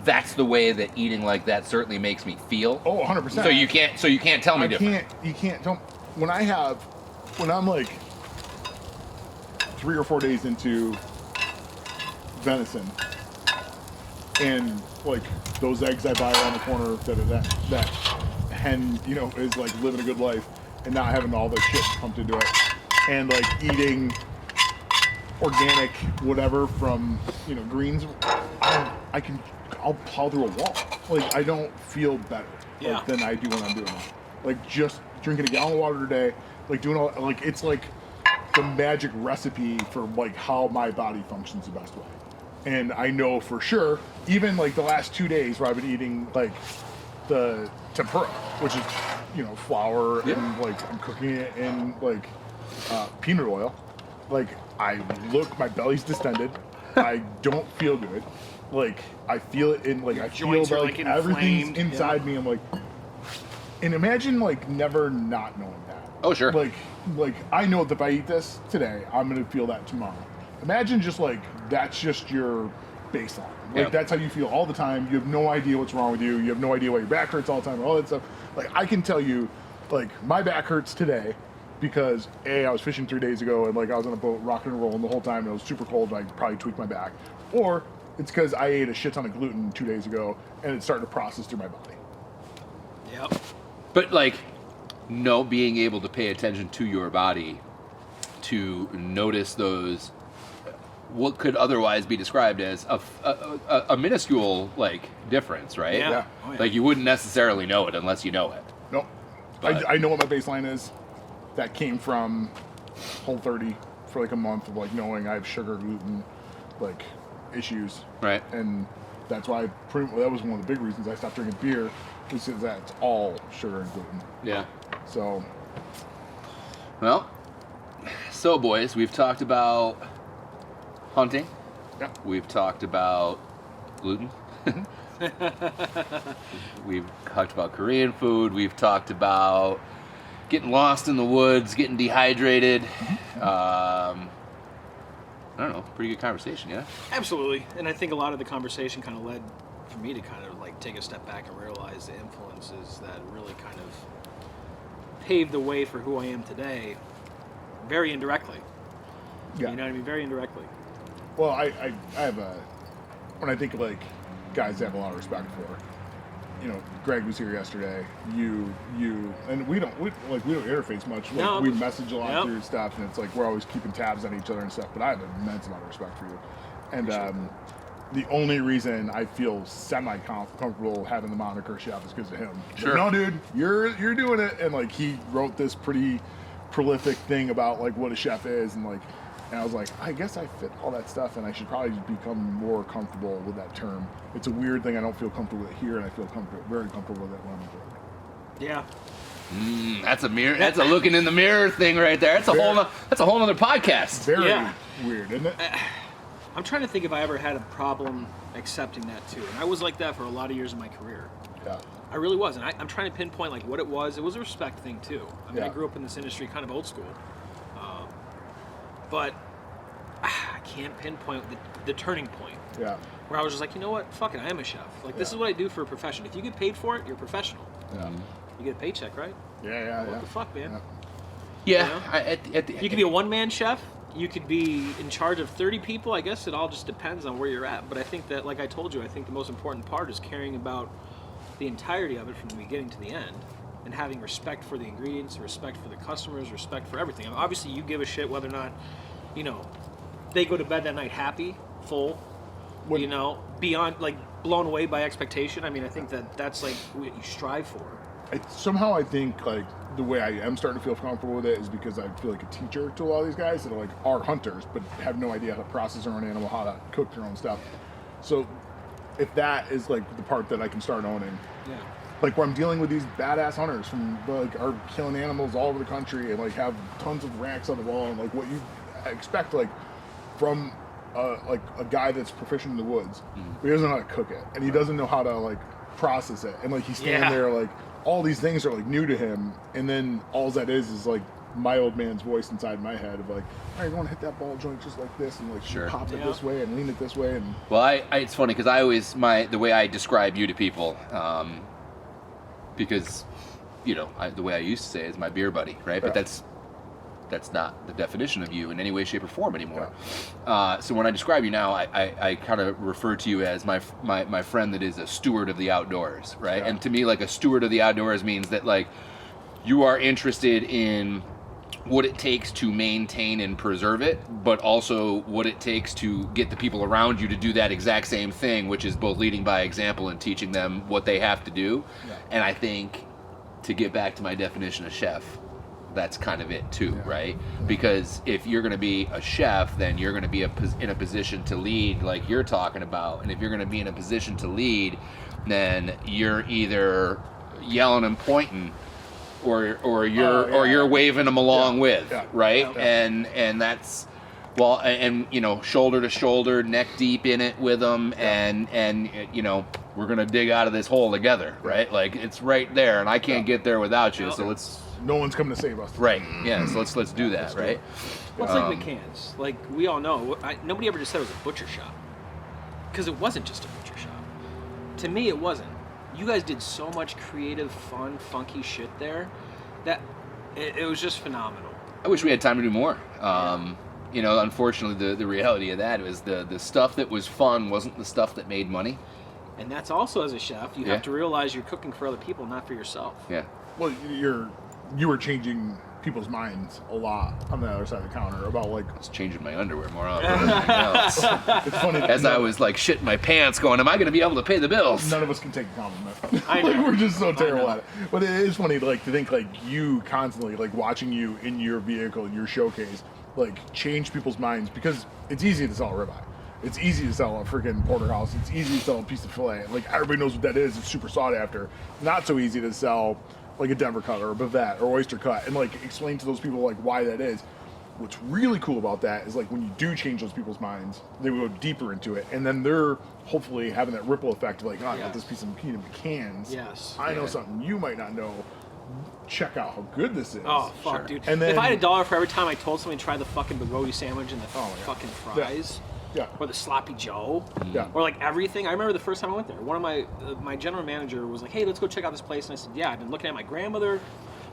that's the way that eating like that certainly makes me feel. Oh, 100%. So you can't tell me different. You can't tell. When I'm like 3 or 4 days into venison, and like those eggs I buy around the corner that hen, you know, is like living a good life and not having all the shit pumped into it, and like eating organic whatever from, you know, greens, I'll plow through a wall. Like I don't feel better than I do when I'm doing that. Like just drinking a gallon of water a day, like doing all, like it's like the magic recipe for like how my body functions the best way. And I know for sure, even like the last 2 days where I've been eating like the tempura, which is, you know, flour and like I'm cooking it in like peanut oil. Like my belly's distended. I don't feel good. Like I feel it in, like I feel like everything's inside me. I'm like, and imagine like never not knowing that. Oh sure. Like I know that if I eat this today, I'm gonna feel that tomorrow. Imagine just like that's just your baseline. Like that's how you feel all the time. You have no idea what's wrong with you. You have no idea why your back hurts all the time. All that stuff. Like I can tell you, like my back hurts today because I was fishing 3 days ago and like I was on a boat rocking and rolling the whole time and it was super cold and I probably tweaked my back. Or it's because I ate a shit ton of gluten 2 days ago and it's starting to process through my body. Yep. But like, being able to pay attention to your body, to notice those, what could otherwise be described as a minuscule like difference, right? Yeah. Oh, yeah. Like you wouldn't necessarily know it unless you know it. Nope. I know what my baseline is. That came from Whole30 for like a month of like knowing I have sugar, gluten, like issues. Right. And that's why that was one of the big reasons I stopped drinking beer, because that's all sugar and gluten. Yeah. So. Well, so boys, we've talked about hunting. Yeah. We've talked about gluten. We've talked about Korean food. We've talked about getting lost in the woods, getting dehydrated. I don't know, pretty good conversation, yeah? Absolutely. And I think a lot of the conversation kind of led for me to kind of like take a step back and realize the influences that really kind of paved the way for who I am today, very indirectly. Yeah. You know what I mean? Very indirectly. Well, I have when I think of like guys I have a lot of respect for, you know, Greg was here yesterday. You, and we don't interface much. Like, No, we message a lot yep. through stuff, and it's like we're always keeping tabs on each other and stuff. But I have an immense amount of respect for you, and the only reason I feel semi-comfortable having the moniker chef is because of him. Sure. Like, no, dude, you're doing it. And like he wrote this pretty prolific thing about like what a chef is, and like, and I was like, I guess I fit all that stuff, and I should probably become more comfortable with that term. It's a weird thing I don't feel comfortable with it here, and I feel very comfortable with it when I'm abroad. Yeah. That's a mirror. That's a looking in the mirror thing right there. That's a whole other podcast. Very weird, isn't it? I'm trying to think if I ever had a problem accepting that too. And I was like that for a lot of years of my career. Yeah. I really was. And I'm trying to pinpoint like what it was. It was a respect thing too. I mean, I Yeah. grew up in this industry kind of old school. But I can't pinpoint the turning point Yeah. where I was just like, you know what? Fuck it. I am a chef. Like, this is what I do for a profession. If you get paid for it, you're a professional. Yeah. You get a paycheck, right? Yeah. What the fuck, man? Yeah. You know? You could be a one-man chef. You could be in charge of 30 people. I guess it all just depends on where you're at. But I think that, like I told you, I think the most important part is caring about the entirety of it from the beginning to the end, and having respect for the ingredients, respect for the customers, respect for everything. I mean, obviously, you give a shit whether or not, you know, they go to bed that night happy, full, you know, beyond, like, blown away by expectation. I mean, I think that's, like, what you strive for. Somehow I think like the way I am starting to feel comfortable with it is because I feel like a teacher to a lot of these guys that are hunters but have no idea how to process their own animal, how to cook their own stuff. So if that is like the part that I can start owning, like where I'm dealing with these badass hunters from like are killing animals all over the country and like have tons of racks on the wall and like what you expect like from like a guy that's proficient in the woods, but he doesn't know how to cook it and he doesn't know how to like process it, and like he's standing there like all these things are like new to him, and then all that is like my old man's voice inside my head of like, all right, you want to hit that ball joint just like this and like pop it this way and lean it this way. And well, it's funny because I always the way I describe you to people, because you know the way I used to say it is my beer buddy, right? But that's not the definition of you in any way, shape, or form anymore. So when I describe you now, I kind of refer to you as my friend that is a steward of the outdoors, right? And to me, like a steward of the outdoors means that like you are interested in what it takes to maintain and preserve it, but also what it takes to get the people around you to do that exact same thing, which is both leading by example and teaching them what they have to do. And I think, to get back to my definition of chef, that's kind of it too, right? Because if you're going to be a chef, then you're going to be in a position to lead like you're talking about. And if you're going to be in a position to lead, then you're either yelling and pointing or you're waving them along with, right? And that's, well, and you know, shoulder to shoulder, neck deep in it with them, and you know, we're going to dig out of this hole together, right? Like it's right there, and I can't get there without you, so let's... No one's coming to save us. Right. Yeah. So let's do that. Right. Well, it's like McCann's. Like we all know, nobody ever just said it was a butcher shop, because it wasn't just a butcher shop. To me, it wasn't. You guys did so much creative, fun, funky shit there that it was just phenomenal. I wish we had time to do more. You know, unfortunately, the reality of that is the stuff that was fun wasn't the stuff that made money. And that's also, as a chef, you have to realize you're cooking for other people, not for yourself. Yeah. Well, you were changing people's minds a lot on the other side of the counter about like... I was changing my underwear more often than anything else. It's funny. As I was like shitting my pants going, am I going to be able to pay the bills? None of us can take a compliment. I know. Like, we're just so terrible at it. But it is funny like to think like you constantly like watching you in your vehicle, your showcase, like change people's minds, because it's easy to sell a ribeye. It's easy to sell a freaking porterhouse. It's easy to sell a piece of filet. Like everybody knows what that is. It's super sought after. Not so easy to sell like a Denver cut or a bavette or oyster cut and like explain to those people like why that is. What's really cool about that is like when you do change those people's minds, they will go deeper into it, and then they're hopefully having that ripple effect of like, oh, I got this piece of McCann's. Yes. I know something you might not know. Check out how good this is. Oh, fuck, dude. And then, if I had $1 for every time I told somebody to try the fucking burroti sandwich and the fucking fries, or the sloppy Joe, or like everything. I remember the first time I went there, one of my general manager was like, hey, let's go check out this place. And I said, yeah, I've been looking at my grandmother.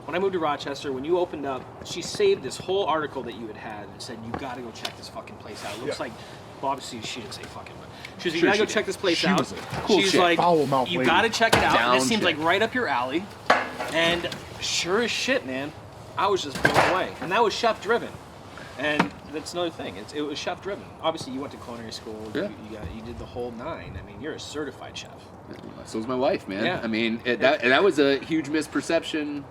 When I moved to Rochester, when you opened up, she saved this whole article that you had and said, you gotta go check this fucking place out. It looks like, well, obviously she didn't say fucking, but she was like, you gotta go check this place out. Cool She's shit. like, Foul-mouthed you lady. gotta check it out. Down And it seems chick. like right up your alley. And sure as shit, man, I was just blown away. And that was chef driven. And that's another thing. It was chef driven. Obviously, you went to culinary school. Yeah. You did the whole 9. I mean, you're a certified chef. So's my wife, man. Yeah. I mean, that was a huge misperception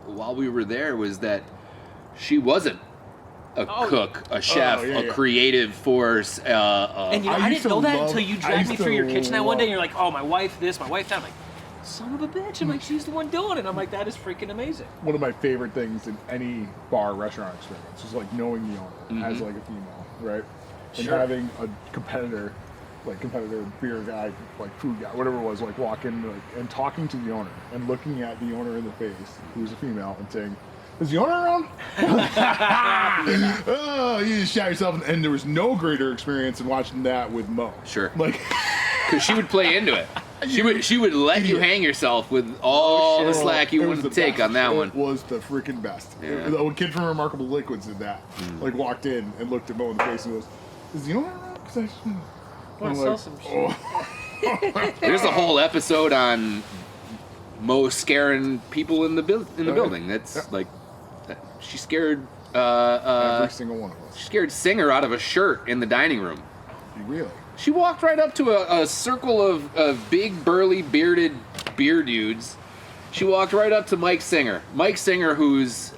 while we were there, was that she wasn't a cook, a chef, a creative force. And I didn't know that until you dragged me through your kitchen that one day. And you're like, oh, my wife this, my wife that. I'm like, son of a bitch. I'm like, she's the one doing it. I'm like, that is freaking amazing. One of my favorite things in any bar restaurant experience is like knowing the owner as like a female, right? And having a competitor beer guy, like food guy, whatever it was, like walk in and talking to the owner and looking at the owner in the face, who's a female, and saying, "Is the owner around?" Oh, you just shout yourself. And there was no greater experience than watching that with Mo. Sure. Like, because she would play into it. She would let you hang yourself with all the slack you wanted to take on that one. It was the freaking best. Yeah. A kid from Remarkable Liquids did that. Like, walked in and looked at Mo in the face and goes, "Is the owner around?" Because I want to sell some shit. There's a whole episode on Mo scaring people in the building. That's like, she scared every single one of us. She scared Singer out of a shirt in the dining room. Really? She walked right up to a circle of big, burly, bearded beer dudes. She walked right up to Mike Singer. Mike Singer, who's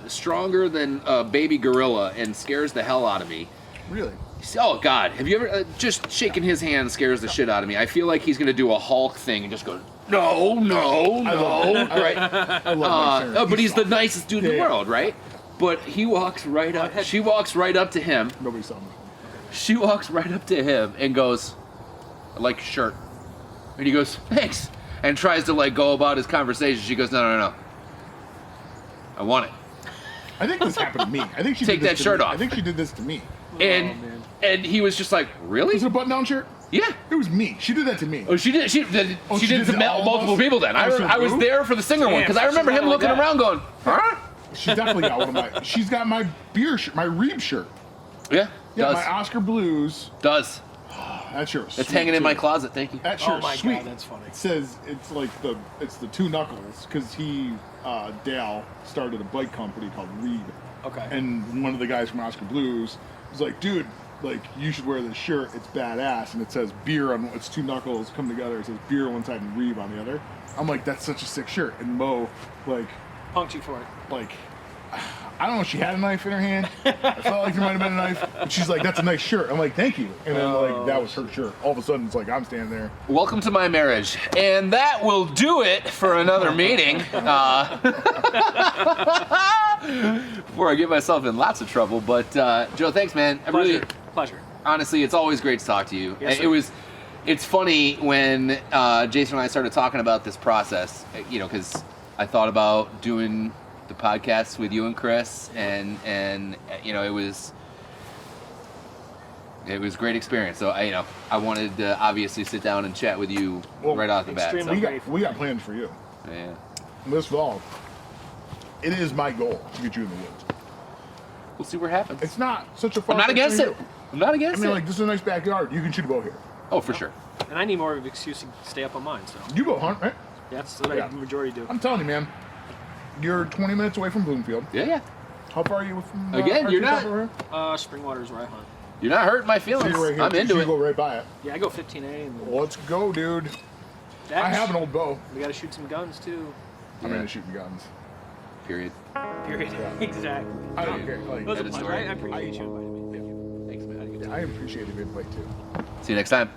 stronger than a baby gorilla and scares the hell out of me. Really? Oh, God. Have you ever... just shaking his hand scares the shit out of me. I feel like he's going to do a Hulk thing and just go, no. Right? I love Mike Singer. But he's the nicest dude in the world, right? But he walks right up... She walks right up to him. Nobody saw me. She walks right up to him and goes, "I like your shirt." And he goes, "Thanks." And tries to like go about his conversation. She goes, No. I want it. I think this happened to me. I think she Take did this that to shirt me. off. I think she did this to me. And he was just like, "Really?" Was it a button-down shirt? Yeah. It was me. She did that to me. Oh, she did. She did did to it all of multiple us? people. Then I was there for the Singer one because I remember him looking around, going, "Huh?" She's definitely got one of my. She's got my beer shirt, my Reeb shirt. Yeah. Yeah, does. my Oscar Blues. Does. That shirt was It's sweet, hanging in too. my closet. Thank you. That shirt Oh my sweet. God, that's funny. It says it's like it's the two knuckles because Dale started a bike company called Reeb. Okay. And one of the guys from Oscar Blues was like, "Dude, like you should wear this shirt. It's badass." And it says beer on it's two knuckles come together. It says beer on one side and Reeb on the other. I'm like, that's such a sick shirt. And Mo, like, Punked you for it. like. I don't know if she had a knife in her hand. I felt like there might have been a knife. But she's like, "That's a nice shirt." I'm like, "Thank you." And then like that was her shirt. All of a sudden it's like I'm standing there. Welcome to my marriage. And that will do it for another meeting. Before I get myself in lots of trouble. But Joe, thanks, man. Pleasure. Honestly, it's always great to talk to you. Yes, sir. It's funny when Jason and I started talking about this process, because I thought about doing the podcast with you and Chris, and it was a great experience. So I wanted to obviously sit down and chat with you right off the bat. extremely So. We got plans for you. Yeah. This fall, it is my goal to get you in the woods. We'll see what happens. It's not such a far. I'm not thing against for it. you. I'm not against I mean, it. like, this is a nice backyard. You can shoot a bow here. Oh, for sure. And I need more of an excuse to stay up on mine, so. You go hunt, right? That's what Yeah. the majority do. I'm telling you, man. You're 20 minutes away from Bloomfield. Yeah. How far are you from? Again, you're not- Over Springwater is where I hunt. You're not hurting my here? feelings. So you're right here. I'm So into you it. go right by it. Yeah, I go 15A. And Let's go, dude. I have an old bow. We gotta shoot some guns too. I'm Yeah. into shooting guns. Period. Period. Exactly. I don't care. Like, It was a End of pleasure. story. I appreciate you inviting me. Thanks, man. I appreciate the invite too. See you next time.